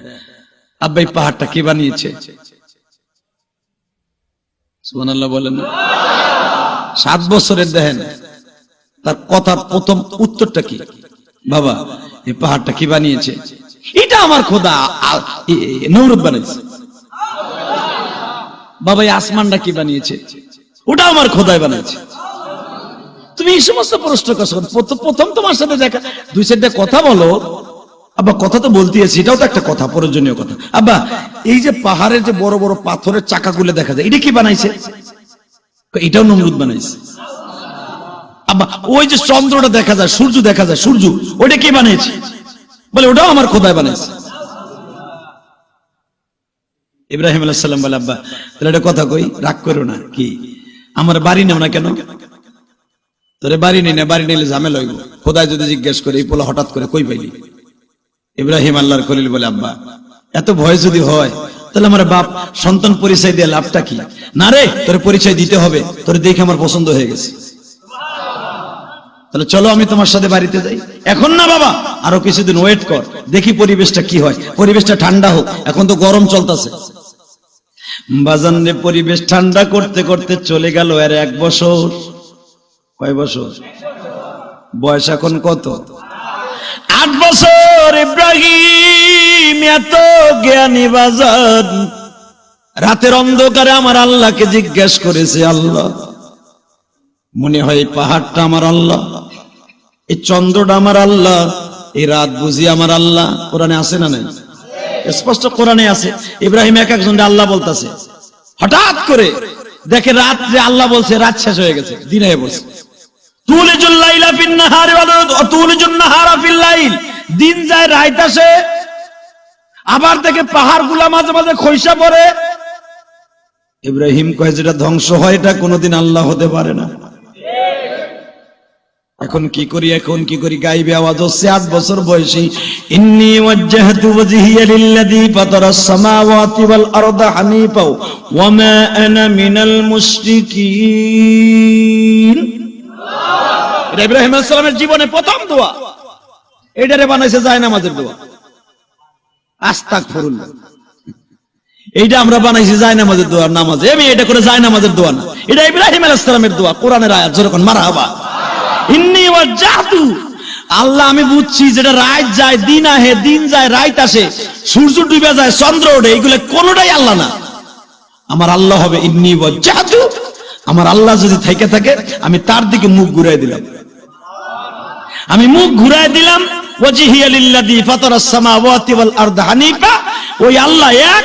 আব্বা এই পাহাড়টা কে বানিয়েছে? সুবহানাল্লাহ বলেন। 7 বছরের দেখেন তার কথার প্রথম উত্তরটা কি? বাবা এই পাহাড়টা কি বানিয়েছে? এটা আমার খোদা নমরুদ বানিয়েছে। বাবা এই আসমানটা কি বানিয়েছে? ওটা আমার খোদাই বানিয়েছে। তুমি এই সমস্ত প্রশ্ন করছো, প্রথম তোমার সাথে দেখা 2-4টা কথা বলো। আব্বা কথা তো বলতে আছি, এটাও তো একটা কথা, প্রয়োজনীয় কথা। আব্বা এই যে পাহাড়ের যে বড় বড় পাথরের চাকাগুলো দেখা যায়, এটা কি বানাইছে? এটাও নমরুদ বানাইছে। আব্বা ওই যে চন্দ্রটা দেখা যায়, সূর্য দেখা যায়, সূর্য ওইটা কে বানিয়েছে? বলে ওটাও আমার খোদাই বানাইছে। ইব্রাহিম আলাইহিস সালাম বলে, আব্বা তাহলে একটা কথা কই, রাগ করো না, কি আমার বাড়ি নাও না কেন? তোরে বাড়ি নেই না, বাড়ি নিলে ঝামেলা হইব। খোদাই যদি জিজ্ঞেস করে এই পোলা হঠাৎ করে কই পাইলি? ইব্রাহিম আল্লাহর খলিল বলে, আব্বা এত ভয় যদি হয় তাহলে আমার বাপ সন্তান পরিচয় দিয়ে লাভটা কি? না রে, তোর পরিচয় দিতে হবে, তোর দেখে আমার পছন্দ হয়ে গেছে, তাহলে চলো আমি তোমার সাথে বাড়িতে যাই। এখন না বাবা, আরো কিছুদিন ওয়েট কর, দেখি পরিবেশটা কি হয়, পরিবেশটা ঠান্ডা হোক, এখন তো গরম চলতেছে। বাজানে পরিবেশ ঠান্ডা করতে করতে চলে গেল এর 1 বছর। কয় বছর? বয়স এখন কত? 8 বছর। ইব্রাহিম এত জ্ঞানী বাজান, রাতের অন্ধকারে আমার আল্লাহকে জিজ্ঞেস করেছে, আল্লাহ মনে হয় এই পাহাড়টা আমার আল্লাহ, এই চন্দ্রটা আমার আল্লাহ, এই রাত বুঝি আমার আল্লাহ? কোরআনে আছে না নাই? স্পষ্ট কোরআনে আছে। ইব্রাহিম এক একজনকে আল্লাহ বলতেছে, হঠাৎ করে দেখে রাত যে আল্লাহ বলছে, রাত শেষ হয়ে গেছে, দিন হয়ে বসে। তুলিজুল লাইলা ফিন নাহারি ওয়া তুলিজুন নাহারা ফিল লাইল, দিন যায় রাত আসে, আবার দেখে পাহাড়গুলা মাঝে মাঝে খইসা পড়ে। ইব্রাহিম কয়, যেটা ধ্বংস হয় এটা কোনোদিন আল্লাহ হতে পারে না। এখন কি করি, এখন কি করি? গাইবে আওয়াজ হচ্ছে 8 বছর বয়সী, ইন্নী ওয়াজ্জাহতু ওয়াজহিয়া লিল্লাযী ফাতারাস সামাওয়াতি ওয়াল আরদা হানিফা ওয়া মা আনা মিনাল মুশরিকিন। এটা ইব্রাহিম আলাইহিস সালামের জীবনে প্রথম দোয়া, এটারে বানাইছে জায়নামাজের দোয়া। আস্তাগফিরুল্লাহ। এইটা আমরা বানাইছি জায়নামাজের দোয়া, নামাজ আমি এটা করে জায়নামাজের দোয়া না, এটা ইব্রাহিম আলাইহিস সালামের দোয়া, কোরআনের আয়াত, যেরকম মারহাবা ইন্নী ওয়াজ্জাহতু। আল্লাহ আমি বুঝছি যেটা রাত যায় দিন আহে, দিন যায় রাত আসে, সূর্য ডুবে যায় চন্দ্র ওঠে, এগুলো কোনোটাই আল্লাহ না। আমার আল্লাহ হবে ইন্নী ওয়াজ্জাহতু। আমার আল্লাহ যদি থেকে থাকে আমি তার দিকে মুখ ঘুরাই দিলাম, আমি মুখ ঘুরাই দিলাম। ওয়াজহিয়া লিল্লাযী ফাতারাস সামাওয়াতি ওয়াল আরদা হানিফা। ওই আল্লাহ এক,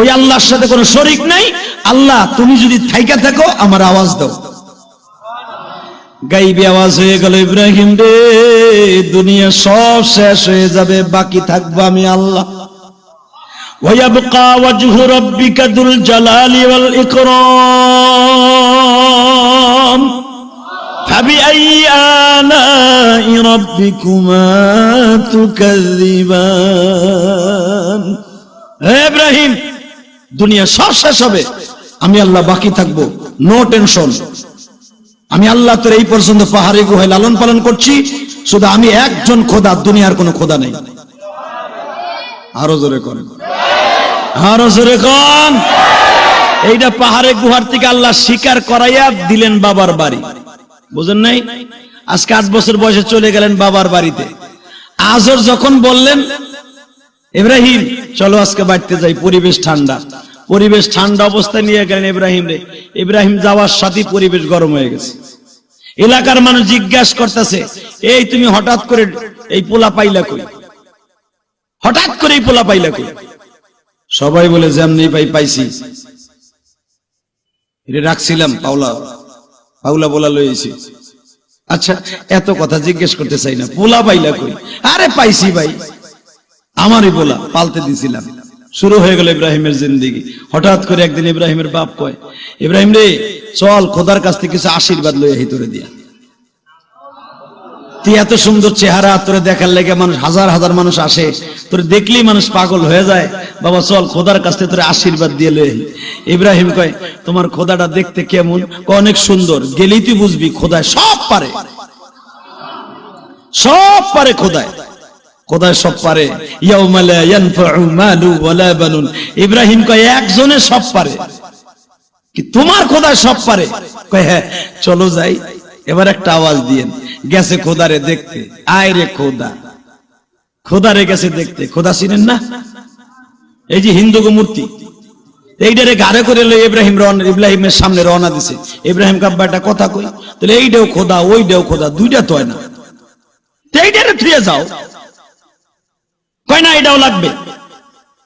ওই আল্লাহর সাথে কোনো শরীক নাই। আল্লাহ তুমি যদি থাইকা থাকো আমার আওয়াজ দাও। গাইবি আওয়াজ হয়ে গেল, ইব্রাহিম রে দুনিয়া সব শেষ হয়ে যাবে, বাকি থাকবো আমি আল্লাহ। ওয়ায়াবকা ওয়াজহু রাব্বিকা যুল জালালি ওয়াল ইকরাম ফাবিআইয়ি আলাই রাব্বিকুমা তুকাযযিবান। হে ইব্রাহিম, দুনিয়া সব শেষ হবে, আমি আল্লাহ বাকি থাকবো, নো টেনশন। আমি আল্লাহ তোর এই পর্যন্ত পাহাড়ে গুহায় লালন পালন করছি, শুধু আমি একজন খোদা, দুনিয়ার কোনো খোদা নেই। আরো জোরে করেন, আরো জোরে করেন। এইটা পাহাড়ে গুহার থেকে আল্লাহ স্বীকার করাইয়া দিলেন বাবার বাড়ি, বুঝেন নাই? আজকে 8 বছর বয়সে চলে গেলেন বাবার বাড়িতে। আজর যখন বললেন ইব্রাহিম চলো আজকে বাড়িতে যাই, পরিবেশ ঠান্ডা, পরিবেশ ঠান্ডা অবস্থায় নিয়ে গেলেন ইব্রাহিম রে। ইব্রাহিম যাওয়ার সাথে পরিবেশ গরম হয়ে গেছে। এলাকার মানুষ জিজ্ঞাসা করতেছে, এই তুমি হঠাৎ করে এই পোলা পাইলা কই, হঠাৎ করে এই পোলা পাইলা কই? সবাই বলে যেমনি পাইছি, এটা রাখছিলাম, পাওলা পাওলা বলা লইছি। আচ্ছা এত কথা জিজ্ঞেস করতে চাই না, পোলা পাইলা কই? আরে পাইছি ভাই, আমারই পোলা, পালতে দিছিলাম। শুরু হয়ে গেল ইব্রাহিমের জিন্দেগি। হঠাৎ করে একদিন ইব্রাহিমের বাপ কয়, ইব্রাহিম রে চল খোদার কাছ থেকে কিছু আশীর্বাদ লই আহি তোরে দিয়া। তুই এত সুন্দর চেহারা, তোরে দেখার লেগে মানুষ হাজার হাজার মানুষ আসে, তোরে দেখলেই মানুষ পাগল হয়ে যায়। বাবা চল খোদার কাছ থেকে তোরে আশীর্বাদ দিয়ে লই আহি। ইব্রাহিম কয় তোমার খোদাটা দেখতে কেমন? অনেক সুন্দর। গেলেই তুই বুঝবি খোদায় সব পারে, সব পারে খোদায়, খোদায় সব পারে। ইয়াউমা লা ইয়ানফাউ মালু ওয়ালা বানুন। ইব্রাহিম কয় একজনে সব পারে, কি তোমার খোদায় সব পারে? কয় হ্যাঁ চলো যাই। এবার একটা আওয়াজ দিয়েন, গেছে খোদারে দেখতে। আয় রে খোদা, খোদারে গেছে দেখতে। খোদা চিনেন না? এই যে হিন্দু মূর্তি, এইটারে ঘাড়ে করে লই ইব্রাহিমের সামনে রওনা দিছে। ইব্রাহিম কাব্বা একটা কথা কই, তাহলে এইটাও খোদা ওইটাও খোদা, দুইটা তো হয় না, এইটারে থুয়ে যাও। কয় না এটাও লাগবে,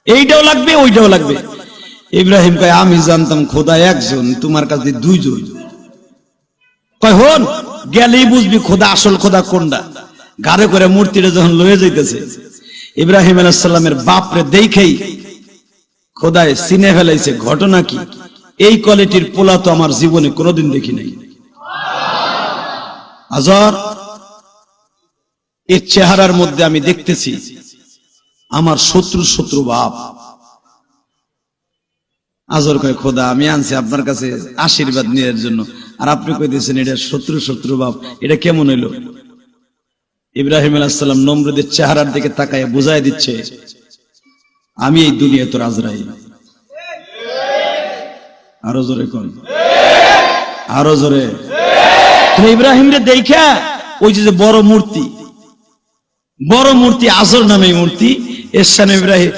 এইটাও লাগবে, ওইটাও লাগবে। ইব্রাহিম কয় আমি জানতাম খোদা একজন, তোমার কাছে দুইজন। কয় হন গেলেই বুঝবি খোদা আসল খোদা কোনটা। ঘাড়ে করে মূর্তিটা যখন লয়ে যাইতেছে, ইব্রাহিম আলাইহিস সালামের বাপরে দেখেই খোদায় চিনে ফেলাইছে। ঘটনা কি? এই কোয়ালিটির পোলা তো আমার জীবনে কোনোদিন দেখি নাই। আজর এর চেহারার মধ্যে আমি দেখতেছি আমার শত্রু বাপ। আজর কয় খোদা আমি আনছি আপনার কাছে আশীর্বাদ নেওয়ার জন্য, আর আপনি কইতেছেন এটা শত্রু বাপ, এটা কেমন হইল? ইব্রাহিম আলাইহিস সালাম নমরুদের চেহারার দিকে তাকায় বুঝাই দিচ্ছে আমি এই দুনিয়া তোর আজরাইল। আরো জোরে কোন, আরো জোরে। ইব্রাহিম রে দেখা ওই যে বড় মূর্তি আজর নামে মূর্তি, এর সামনে ইব্রাহিম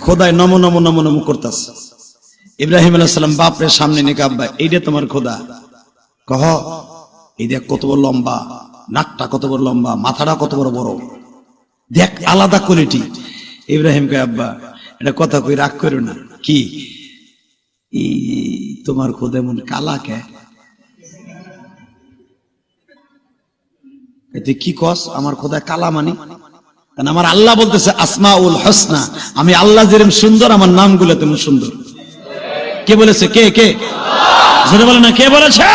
খোদায় নমো নমো নমো নমো করতেছে। ইব্রাহিম আলাইহিস সালাম বাপের সামনে নিয়ে কাব্বা, এইটা তোমার খোদা? কহ এই দেখ কত বড় লম্বা, নাকটা কত বড় লম্বা, মাথাটা কত বড় বড়, দেখ আলাদা কোয়ালিটি। ইব্রাহিম কয় আব্বা এটা কথা কই রাগ করো না, কি তোমার খোদা এমন কালা কে? এতে কি কস আমার খোদা কালা মানে? কারণ আমার আল্লাহ বলতেছে আসমাউল হোসনা, আমি আল্লাহ যেরকম সুন্দর আমার নামগুলো তেমন সুন্দর। কে বলেছে? কে কে জোরে বলে না, কে বলেছে?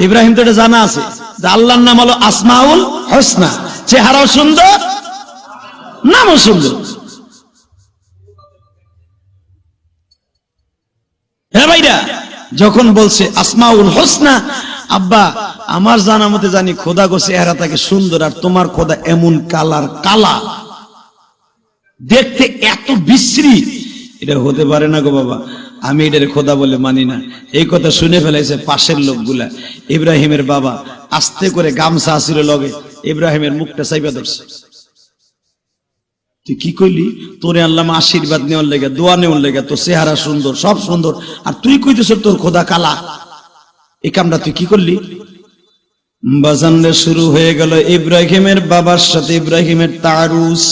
ইব্রাহিম তো এটা জানা আছে যে আল্লাহর নাম হলো আসমাউল হোসনা, চেহারাও সুন্দর নামও সুন্দর। হ্যাঁ ভাইরা, যখন বলছে আসমাউল হোসনা, আব্বা আমার জানা মতে জানি খোদা গো চেহারা থাকে সুন্দর, আর তোমার খোদা এমন কালার কালা, দেখতে এত বিশ্রী, এটা হতে পারে না গো বাবা, আমি এটার খোদা বলে মানি না। এই কথা শুনে ফেলাইছে পাশের লোকগুলা। ইব্রাহিমের বাবা আস্তে করে গামছা আসিল লগে, ইব্রাহিমের মুখটা চাইবা ধরছে। তুই কি কইলি? তোরে আল্লাহ আশীর্বাদ নেওয়ার লেগে, দোয়া নেওয়ার লেগে, তোর চেহারা সুন্দর, সব সুন্দর, আর তুই কইতেছ তোর খোদা কালা। এই কামটা তুই কি করলি? বাজানরে শুরু হয়ে গেল ইব্রাহিমের বাবার সাথে ইব্রাহিমের তারুস।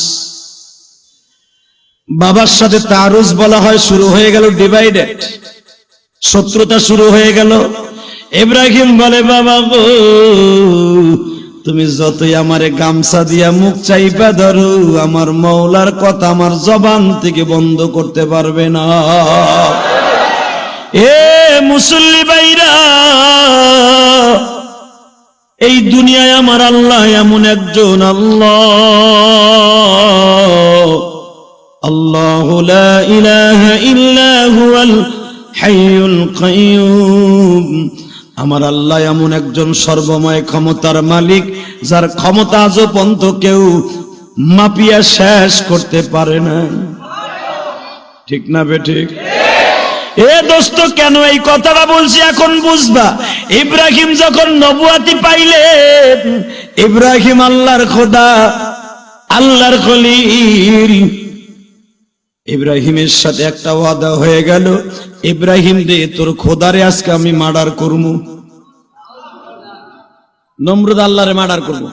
বাবার সাথে তারুস বলা হয়, শুরু হয়ে গেল ডিভাইডেড, শত্রুতা শুরু হয়ে গেল। ইব্রাহিম বলে, বাবা গো, তুমি যতই আমারে গামছা দিয়া মুখ চাইপা ধরো, আমার মওলার কথা আমার জবান থেকে বন্ধ করতে পারবে না। এ মুসল্লি ভাইরা, এই দুনিয়ায় আমার আল্লাহ এমন একজন আল্লাহ, আল্লাহু লা ইলাহা ইল্লা হুয়াল হাইয়ুল কাইয়ুম। আমার আল্লাহ এমন একজন সর্বময় ক্ষমতার মালিক, যার ক্ষমতা আজও পর্যন্ত কেউ মাপিয়া শেষ করতে পারে না। ঠিক না বেঠিক? এ দোস্ত, কেন এই কথাটা বলছি এখন বুঝবা। ইব্রাহিম যখন নবুয়াতি পাইলেন, ইব্রাহিম আল্লাহর খোদা, আল্লাহর খলিল, ইব্রাহিমের সাথে একটা ওয়াদা হয়ে গেল, ইব্রাহিম রে, তোর খোদারে আজকে আমি মার্ডার করব। নমরুদ আল্লাহরে মার্ডার করব।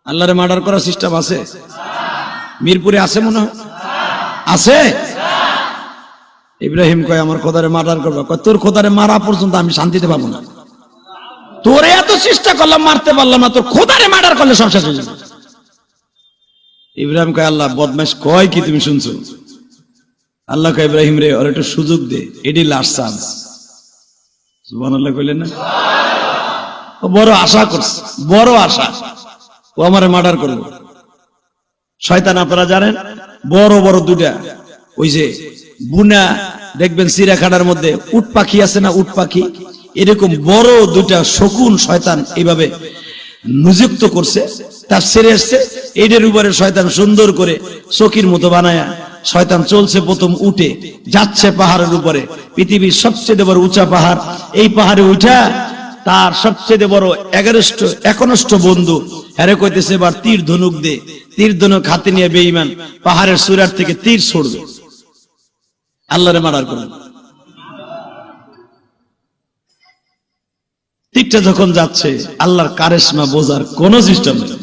আল্লাহরে মার্ডার করার সিস্টেম আছে? মিরপুরে আছে মনে হয়, আছে। ইব্রাহিম কয়, আমার খোদারে মার্ডার করবো। কয়, তোর খোদারে মারা পর্যন্ত আমি শান্তিতে পাবো না। তোরে এত চেষ্টা করলাম, মারতে পারলাম না, তোর খোদারে মার্ডার করলে সব শেষ হয়ে যাবে। ইব্রাহিম কয়, আল্লাহ বদমাইশ কয় কি তুমি শুনছো? আল্লাহ কয়, ইব্রাহিম রে, ওর একটু সুযোগ দে, এটি লাস্ট চান্স। সুবহানাল্লাহ কইলেন না? ও বড় আশা করছে, বড় আশা, ও আমারে মার্ডার করবে। শয়তান আপনারা জানেন, বড় বড় দুটা, ওই যে বুনা দেখবেন চিড়িয়াখানার মধ্যে উট পাখি আছে না, উট পাখি, এরকম বড় দুটা শকুন শয়তান এইভাবে নিযুক্ত করছে, তার ছেড়ে আসছে, এদের উপরে শয়তান সুন্দর করে চকির মতো বানায়া শয়তান চলছে, প্রথম উঠে যাচ্ছে পাহাড়ের উপরে, পৃথিবীর সবচেয়ে বড় উঁচা পাহাড়। এই পাহাড়ে উঠা তার সবচেয়ে বড় 11 বন্ধু হ্যারে কইতেছে, এবার তীর ধনুক দে। তীর ধনুক হাতে নিয়ে বেঈমান পাহাড়ের চূড়ার থেকে তীর ছড়বে, আল্লাহরে মার্ডার করবে। তীরটা যখন যাচ্ছে, আল্লাহর কারিশমা বোঝার কোন সিস্টেম নেই।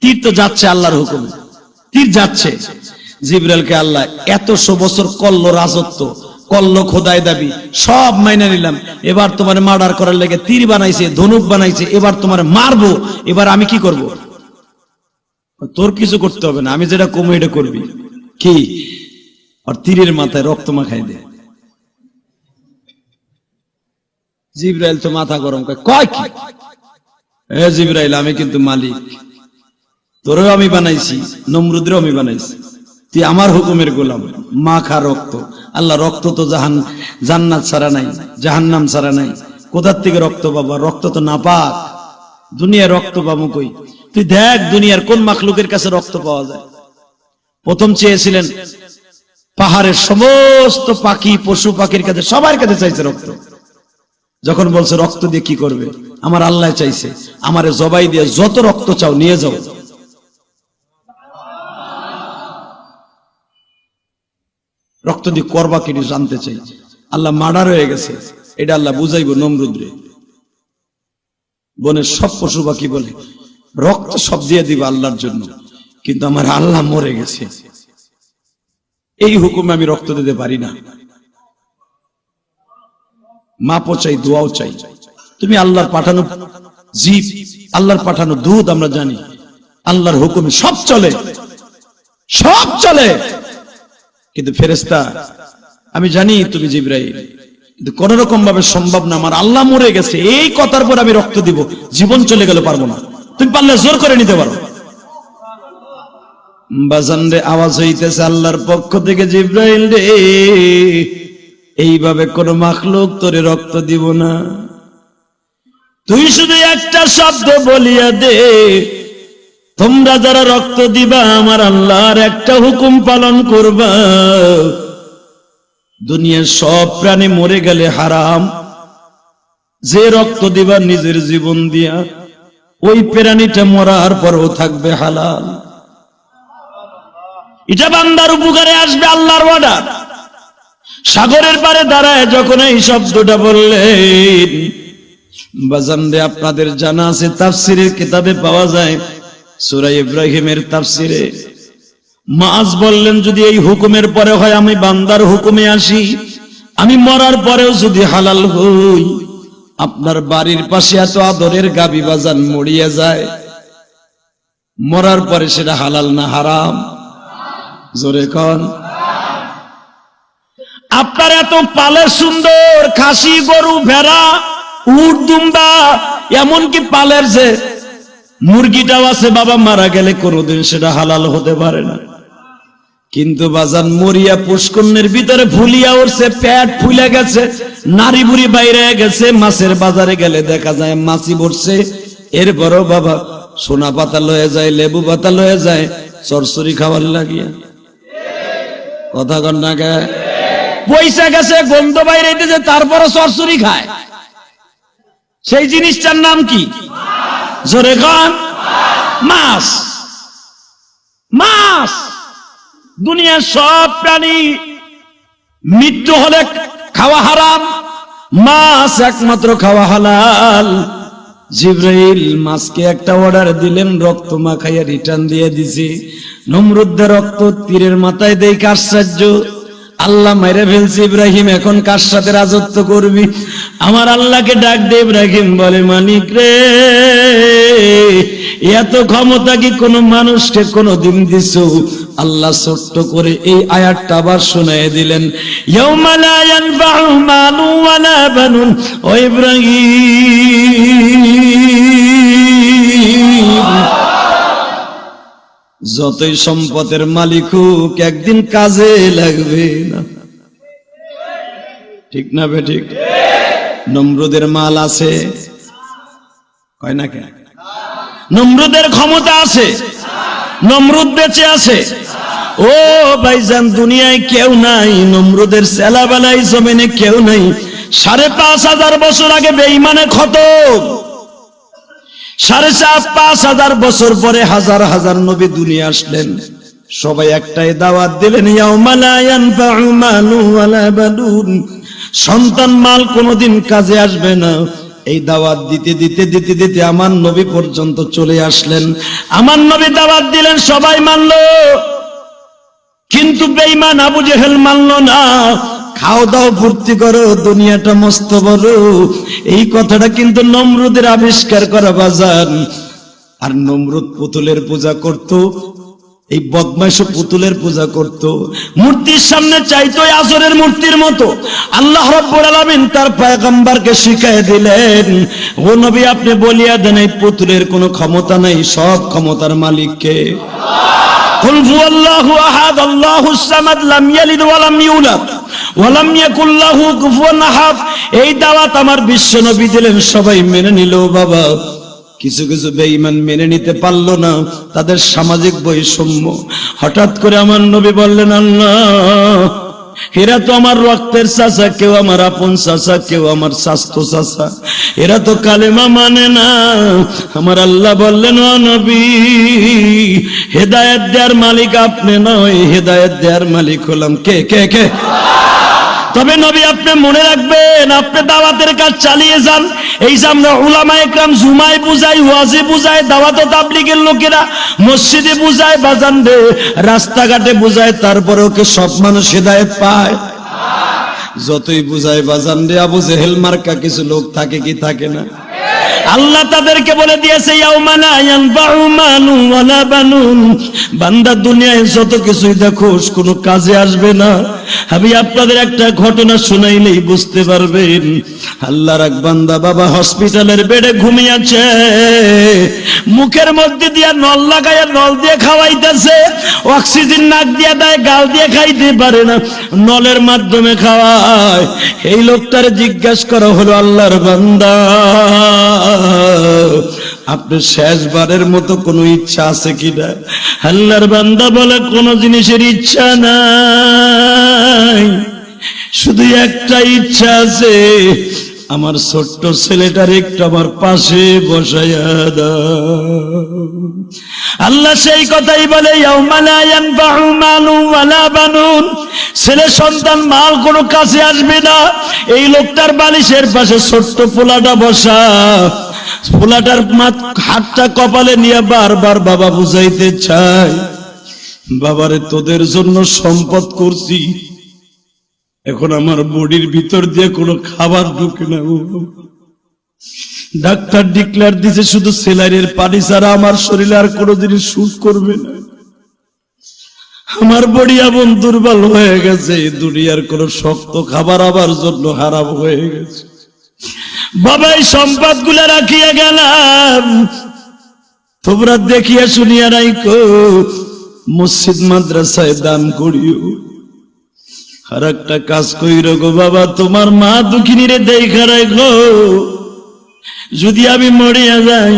তীর তো যাচ্ছে আল্লাহর হুকুমে, তীর যাচ্ছে। জিবরাইলকে আল্লাহ 100 বছর করলো রাজত্ব, করলো খোদাই দাবি, সব মাইনা নিলাম, এবার তোমার মার্ডার করার লেগে তীর বানাইছে, ধনুক বানাইছে, এবার তোমার মারবো, এবার আমি কি করব? তোর কিছু করতে হবে না, আমি যেটা কমু এটা করবি। কি? আর তীরের মাথায় রক্ত মাখাই দে। জিবরাইল তো মাথা গরম, কয় কি? এ জিবরাইল, আমি কিন্তু মালিক, তোরেও আমি বানাইছি, নমরুদেরও আমি বানাইছি, তুই আমার হুকুমের গোলাম। মাখা রক্ত, আল্লাহ রক্ত তো জান্নাত ছাড়া নাই, জাহান্নাম ছাড়া নাই, কোথার থেকে রক্ত পাবা? রক্ত তো নাপাক, দুনিয়ার রক্ত পাবো কই? তুই দেখ দুনিয়ার কোন মাখলুকের কাছে রক্ত পাওয়া যায়। প্রথম চেয়েছিলেন পাহাড়ের সমস্ত পাখি, পশু পাখির কাছে, সবার কাছে চাইছে রক্ত। যখন বলছে রক্ত দিয়ে কি করবে, আমার আল্লাহ চাইছে, আমারে জবাই দিয়ে যত রক্ত চাও নিয়ে যাও। রক্ত দিয়ে করবা কি জানতে চাই। আল্লাহ মার্ডার হয়ে গেছে, এটা আল্লাহ বুঝাইব নমরুদরে। বনের সব পশু পাখি বলে রক্ত সব দিয়ে দিবা আল্লাহর জন্য, কিন্তু আমার আল্লাহ মরে গেছে, এই হুকুমে আমি রক্ত দিতে পারি না। মাপও চাই, দোয়াও চাই। তুমি আল্লাহর পাঠানো জীব, আল্লাহর পাঠানো দুধ, আমরা জানি আল্লাহর হুকুমে সব চলে, সব চলে। কিন্তু ফেরেশতা, আমি জানি তুমি জিবরাইল, কিন্তু কোন রকম ভাবে সম্ভব না, আমার আল্লাহ মরে গেছে, এই কথার পর আমি রক্ত দিব, জীবন চলে গেল, পারবো না। তুমি পারলে জোর করে নিতে পারো। বাজান রে, আওয়াজ হইতেছে আল্লাহর পক্ষ থেকে, জিবরাইল রে, এইভাবে কোন মাখলুক তোরে রক্ত দিব না, তুই শুধু একটা শব্দ বলিয়া দে, তোমরা যারা রক্ত দিবা আমার আল্লাহর একটা হুকুম পালন করবা, দুনিয়ার সব প্রাণী মরে গেলে হারাম, যে রক্ত দিবা নিজের জীবন দিয়া ওই প্রাণীটা মরার পরও থাকবে হালাল। এটা বান্দার উপকারে আসবে, আল্লাহর ওয়াদা। সাগরের পারে দাঁড়ায় যখন এই শব্দটা বললেন, বাজান রে, আপনাদের জানা আছে তাফসিরের কিতাবে পাওয়া যায়, সূরা ইব্রাহিমের তাফসিরে মাছ বললেন, যদি এই হুকুমের পরে হয় আমি বান্দার হুকুমে আসি, আমি মরার পরেও যদি হালাল হই, আপনার বাড়ির পাশে এত আদরের গাবি বাজান মরিয়া যায়, মরার পরে সেটা হালাল না হারাম? জোরে কন। আপনার এত পালের সুন্দর খাসি, গরু, ভেড়া, উট, দুম্বা, এমনকি পালের যে মুরগিটাও আছে, বাবা মারা গেলে কোনোদিন সেটা হালাল হতে পারে না। কিন্তু বাজান মরিয়া পুষ্করণের ভিতরে ফুলিয়া উঠছে, পেট ফুলে গেছে, নারী বুড়ি বাইরে গেছে, মাছের বাজারে গেলে দেখা যায় মাছি বসছে, এরপরও বাবা সোনা পাতা লয়ে যায়, লেবু পাতা লয়ে যায় চরচরি খাবার লাগিয়া। কথা কন না কে? পয়সা গেছে, গন্ধ বাইরে দিতেছে, তারপরও চরচরি খায়। সেই জিনিসটার নাম কি? জোরে কন। মাছ। মাছ। দুনিয়ার সব প্রাণী মৃত্যু হলে খাওয়া হারাম, মাছ একমাত্র খাওয়া হালাল। জিবরাইল মাছকে একটা অর্ডার দিলেন, রক্ত মাখাইয়া রিটার্ন দিয়ে দিছি। নমরুদের রক্ত তীরের মাথায় দেই, আশ্চর্য, আল্লাহ মেরে ফেলছে, ইব্রাহিম এখন কার সাথে রাজত্ব করবি? আমার আল্লাহকে ডাক দে, ইব্রাহিম বলে, মালিক রে, এত ক্ষমতা কি কোন মানুষকে কোনদিন দিছো? আল্লাহ ছোট্ট করে এই আয়াতটা আবার শোনায় দিলেন, ইয়াউমা লা ইয়ানফাউ মালু ওয়ালা বানুন। ও ইব্রাহিম, যতই সম্পদের মালিক হোক একদিন কাজে লাগবে না। ঠিক না বে ঠিক? নমরুদের মাল আছে, কয় না কেন? নমরুদের ক্ষমতা আছে, নমরুদ বেঁচে আছে। ও ভাইজান, দুনিয়ায় কেউ নাই, নমরুদের সেলাবেলাই জমিনে কেউ নাই। ৫,৫০০ বছর আগে বেঈমানে খতম। ৫,৫০০ বছর পরে হাজার হাজার নবী দুনিয়া আসলেন, সবাই একটাই দাওয়াত দিলেন, ইয়াউমা লা ইয়ানফাউ মালু ওয়ালা বানুন। সন্তান মাল কোনোদিন কাজে আসবে না। এই দাওয়াত দিতে দিতে দিতে দিতে আমার নবী পর্যন্ত চলে আসলেন। আমার নবী দাওয়াত দিলেন, সবাই মানলো, কিন্তু বেঈমান আবু জেহেল মানলো না। খাও দাও ফুর্তি করো, দুনিয়াটা মস্ত বড়, এই কথাটা কিন্তু নমরুদের আবিষ্কার করা বাজান। আর নমরুদ পুতুলের পূজা করত, এই বদমাইশ পুতুলের পূজা করত, মূর্তির সামনে চাইতো আসরের মূর্তির মতো। আল্লাহ রাব্বুল আলামিন তার পয়গম্বরকে শিখিয়ে দিলেন, ও নবী, আপনি বলিয়া দেন এই পুতুলের কোনো ক্ষমতা নাই, সব ক্ষমতার মালিক কে? কুল হুয়াল্লাহু আহাদ আল্লাহুস সামাদ লাম ইয়ালিদ ওয়া লাম ইউলাদ ওয়া লাম ইয়াকুল লাহু কুফুয়ান আহাদ। এই দাওয়াত আমার বিশ্ব নবী দিলেন, সবাই মেনে নিল। বাবা, কিছু কিছু বেঈমান মেনে নিতে পারলো না, তাদের সামাজিক বৈষম্য। হঠাৎ করে আমার নবী বললেন, আল্লাহ, এরা তো আমার রক্তের চাচা, কেউ আমার আপন চাচা, কেউ আমার স্বাস্থ্য চাচা, এরা তো কালেমা মানে না। আমার আল্লাহ বললেন, ও নবী, হেদায়েত দেওয়ার মালিক আপনি নয়, হেদায়েত দেওয়ার মালিক হলাম কে? কে কে? তবে নবী, আপনি মনে রাখবেন, আপনি দাওয়াতের কাজ চালিয়ে যান। এই যে আমরা উলামায়ে কেরাম জুমায় বুঝাই, ওয়াজে বুঝাই, দাওয়াত ও তাবলীগের লোকেরা মসজিদে বুঝায়, বাজান রে, রাস্তাঘাটে বুঝায়, তারপরেও কি সব মানুষ হেদায়েত পায়? যতই বুঝায় বাজান রে, আবু জেহেল মার্কা কিছু লোক থাকে কি থাকে না? আল্লাহ তাদেরকে বলে দিয়েছে, ইয়াউমা লা ইয়ানফাউ মালু ওয়ালা বানুন। বান্দা, দুনিয়ায় যত কিছুই দেখো কোনো কাজে আসবে না। আমি আপনাদের একটা ঘটনা শুনাইলেই বুঝতে পারবেন। আল্লাহর এক বান্দা বাবা হসপিটালের বেডে ঘুমিয়ে আছে, মুখের মধ্যে দিয়া নল লাগাইয়া নল দিয়ে খাওয়াইতেছে, অক্সিজেন নাক দিয়ে দেয়, গাল দিয়ে খাইতে পারে না, নলের মাধ্যমে খাওয়ায়। এই লোকটার জিজ্ঞাসা করা হলো, আল্লাহর বান্দা, আপনার শেষবারের মতো কোনো ইচ্ছা আছে কিনা? আল্লাহর বান্দা বলে কোনো জিনিসের ইচ্ছা নাই, শুধু একটা ইচ্ছা আছে, আমার ছোট্ট ছেলেটার একটু আমার পাশে বসাইয়া দাও। আল্লাহ সেই কথাই বলে, ইয়াউমা লা ইয়ানফাউ মালুন ওয়ালা বানুন, ছেলে সন্তান মাল কোনো কাছে আসবে না। এই লোকটার বালিশের পাশে ছোট্ট পোলাটা বসা, পোলাটার হাতটা কপালে নিয়ে বারবার বাবা বুঝাইতে চায়, বাবারে তোদের জন্য সম্পদ করছি, এখন আমার বডির ভিতর দিয়ে কোনো খাবার ঢুকে না। ডাক্তার ডিক্লেয়ার দিছে শুধু স্যালাইনের পানি ছাড়া আমার শরীরে আর কোনো জিনিস শুট করবে না। আমার বডি এমন দুর্বল হয়ে গেছে, দুনিয়ার কোনো শক্ত খাবার আমার জন্য হারাম হয়ে গেছে। বাবা এই সম্পদ গুলা রাখিয়া গেলাম, তোমরা দেখিয়া শুনিয়া রাইখো, মসজিদ মাদ্রাসায় দান করিও। আর একটা কাজ কইরো গো বাবা, তোমার মা দুঃখিনী রে দেখা রাখো, যদি আমি মরিয়া যাই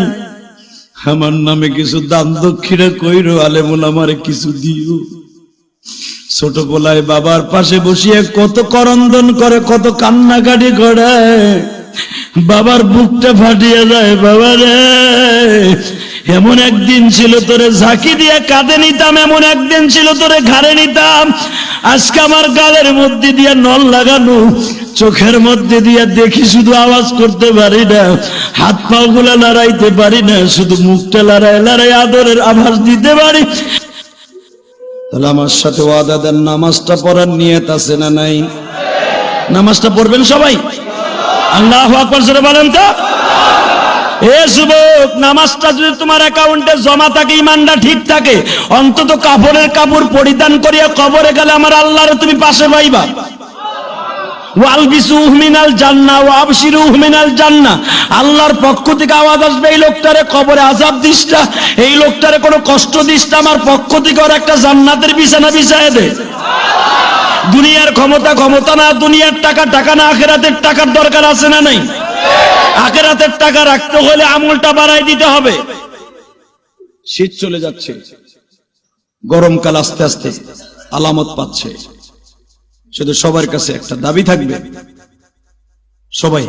আমার নামে কিছু দান দক্ষিণা কইরো, আলেমুল আমারে কিছু দিও। ছোট পোলায় বাবার পাশে বসিয়ে কত করন্দন করে, কত কান্নাকাটি করে, বাবার বুকটা ফাটিয়ে যায়। বাবা রে, এমন একদিন ছিল তোরে ঝাঁকি দিয়ে কাঁধে নিতাম, এমন একদিন ছিল তোরে ঘাড়ে নিতাম, আজকে আমার গালের মধ্যে দিয়ে নল লাগানো, চোখের মধ্যে দিয়ে দেখি শুধু আওয়াজ করতে পারি না, হাত পা গুলা লড়াইতে পারি না, শুধু মুখটা লড়াই লড়াই আদরের আভাস দিতে পারি। তাহলে আমার সাথে ওয়াদা দেন, নামাজটা পড়ার নিয়ত আছে না নাই? নামাজটা পড়বেন সবাই? আল্লাহু আকবার জোরে বলেন তো। এ যুবক, নামাজটা যদি তোমার অ্যাকাউন্টে জমা থাকে, ইমানটা ঠিক থাকে, অন্তত কাপড়ের কাপড় পরিধান করিয়া কবরে গেলে আমার আল্লাহরে তুমি পাশে পাইবা। ওয়ালবিসুহু মিনাল জান্নাহ ওয়া আবশিরুহু মিনাল জান্নাহ, আল্লাহর পক্ষ থেকে আওয়াজ আসবে, এই লোকটারে কবরে আযাব দিস না, এই লোকটারে কোনো কষ্ট দিস না, আমার পক্ষ থেকে ওর একটা জান্নাতের বিছানা বিছায় দে। দুনিয়ার ক্ষমতা ক্ষমতা না, দুনিয়ার টাকা টাকা না, আখিরাতের টাকার দরকার আছে না নাই? আখিরাতের টাকা রাখতে হলে আমলটা বাড়াই দিতে হবে। শীত চলে যাচ্ছে, গরমকাল আস্তে আস্তে আলামত পাচ্ছে, শুধু সবার কাছে একটা দাবি থাকবে, সবাই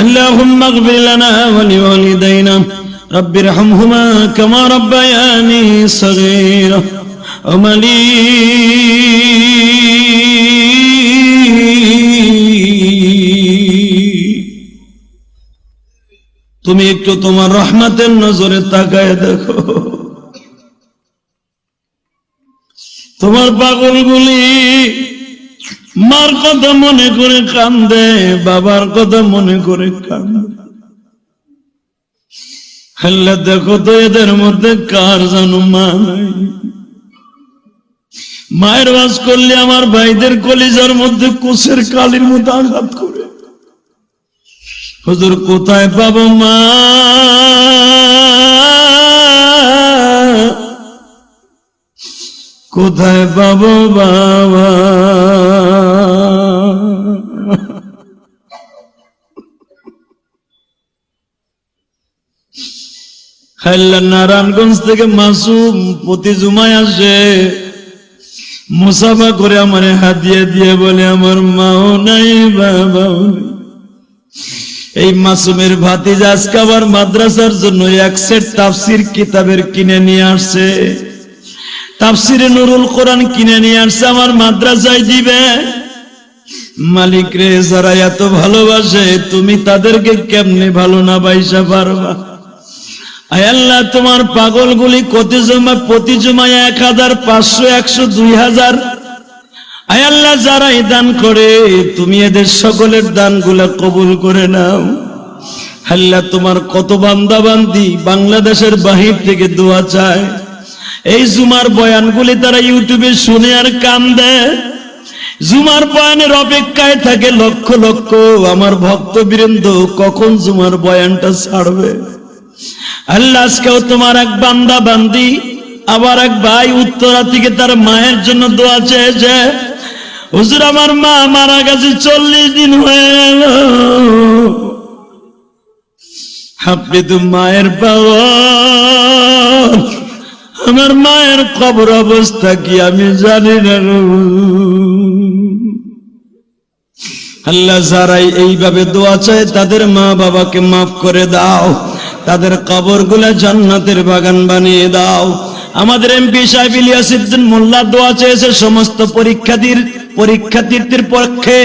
আল্লাহুম্মা ইগফির লানা ওয়া লিওয়ালিদাইনা রাব্বিরহামহুমা কামা রাব্বায়ানি সগীরা আমালি তুমি একটু তোমার রহমতের নজরে তাকায় দেখো, তোমার পাগলগুলি মার কথা মনে করে কান্দে, বাবার কথা মনে করে কান্দে। আল্লাহ দেখো তো এদের মধ্যে কার জানো মা নাই? মায়ের বাস করলে আমার ভাইদের কলিজার মধ্যে কোষের কালির মতো আঘাত করে। হুজুর কোথায় পাবো মা? কোথায় পাবো বাবা? নারায়ণগঞ্জ থেকে মাসুম প্রতি জুমায় আসে, মুসাফা করে আমারে হাদিয়া দিয়ে বলে আমার মাও নাই বাবাও নাই। এই মাসুমের ভাতিজা আজকে আবার মাদ্রাসার জন্য এক সেট তাফসির কিতাবের কিনে নিয়ে আসছে, তাফসিরে নুরুল কোরআন কিনে নিয়ে আসছে, আমার মাদ্রাসায় দিবে। মালিক রে, যারা এত ভালোবাসে তুমি তাদেরকে কেমনে ভালো না বাইসা পারবা? আয় আল্লাহ, তোমার পাগলগুলি প্রতি জমায় 1000, 500, 100, 2000, আয় আল্লাহ যারাই দান করে তুমি এদের সকলের দানগুলা কবুল করে নাও। আল্লাহ তোমার কত বান্দা বান্দি বাংলাদেশের বাহির থেকে দোয়া চায়, এই জুমার বয়ানগুলি তারা ইউটিউবে শুনে আর কান্দে, জুমার বয়ানের অপেক্ষায় থাকে লক্ষ লক্ষ আমার ভক্তবৃন্দ, কখন জুমার বয়ানটা ছাড়বে। আল্লাহ আজকেও তোমার এক বান্দা বান্দি, আবার এক ভাই উত্তরা থেকে তার মায়ের জন্য দোয়া চেয়েছে, হুজুর আমার মা মারা গেছে 40 দিন হয়ে গেল, আপনি তো মায়ের বাবা, আমার মায়ের কবর অবস্থা কি আমি জানি না। আল্লাহ যারাই এইভাবে দোয়া চায় তাদের মা বাবাকে মাফ করে দাও, তাদের কবরগুলো জান্নাতের বাগান বানিয়ে দাও। আমাদের এমপি সাহেব ইলিয়াসউদ্দিন মোল্লা দোয়া চেয়েছে সমস্ত পরীক্ষার্থীর পক্ষে।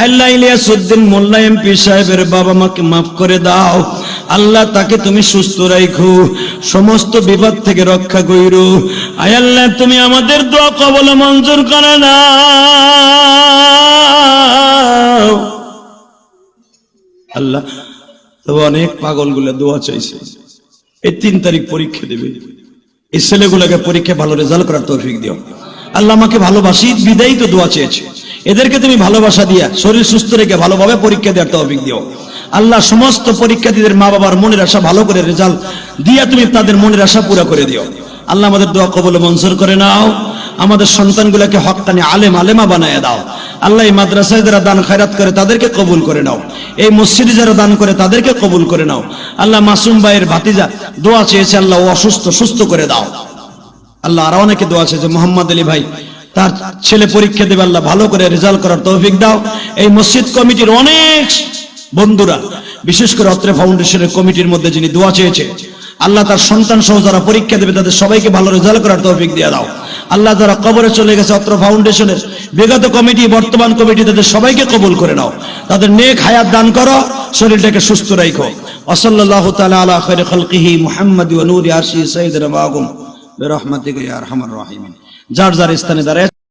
আল্লাহ ইলিয়াসউদ্দিন মোল্লা এমপি সাহেবের বাবা মাকে মাফ করে দাও। আল্লাহ তাকে তুমি সুস্থ রাখো, সমস্ত বিপদ থেকে রক্ষা কইরো। আয় আল্লাহ তুমি আমাদের দোয়া কবুল মঞ্জুর করে নাও। আল্লাহ তবে অনেক পাগলগুলো দোয়া চাইছে, এই 3 তারিখ পরীক্ষা দেবে, এই ছেলেগুলোকে পরীক্ষা ভালো রেজাল্ট করার তৌফিক দিও। আল্লাহ আমাকে ভালোবাসি বিদায়ী তো দোয়া চেয়েছে, এদেরকে তুমি ভালোবাসা দিয়া শরীর সুস্থ রেখে ভালোভাবে পরীক্ষা দেওয়ার তৌফিক দিও। আল্লাহ সমস্ত পরীক্ষার্থীদের মা বাবার মনের আশা ভালো করে রেজাল্ট দিয়া তুমি তাদের মনের আশা পুরো করে দিও। আল্লাহ আমাদের দোয়া কবুল মঞ্জুর করে নাও। আমাদের সন্তানগুলোকে হক্কানি আলেমা বানায় দাও। আল্লাহ এই মাদ্রাসায় যারা দান খয়রাত করে তাদেরকে কবুল করে নাও, এই মসজিদে যারা দান করে তাদেরকে কবুল করে নাও। আল্লাহ মাসুম ভাইয়ের ভাতিজা দোয়া চেয়েছে, আল্লাহ ও অসুস্থ, সুস্থ করে দাও। আল্লাহ আরো অনেকে দোয়া চেয়েছে, মোহাম্মদ আলী ভাই তার ছেলে পরীক্ষা দেবে, আল্লাহ ভালো করে রেজাল্ট করার তৌফিক দাও। এই মসজিদ কমিটির অনেক বন্ধুরা, বিশেষ করে অত্রে ফাউন্ডেশনের কমিটির মধ্যে যিনি দোয়া চেয়েছে, আল্লাহ তার সন্তান সহ যারা পরীক্ষা দেবে তাদের সবাইকে ভালো রেজাল্ট করার তৌফিক দিয়ে দাও। আল্লাহ যারা কবরে চলে গেছে অত্র ফাউন্ডেশনের বিগত কমিটি, বর্তমান কমিটি, তাদের সবাইকে কবুল করে নাও, তাদের নেক হায়াত দান করো, শরীরটাকে সুস্থ রাখো। ওয়াসাল্লাল্লাহু তাআলা আলা খায়রি খালকিহি মুহাম্মাদি ওয়া নূরি আরশি সাইয়্যিদিনা ওয়া আগুম বিরহমাতিকা ইয়া আরহামার রাহিমিন। যার যার স্থানে দাঁড়ায়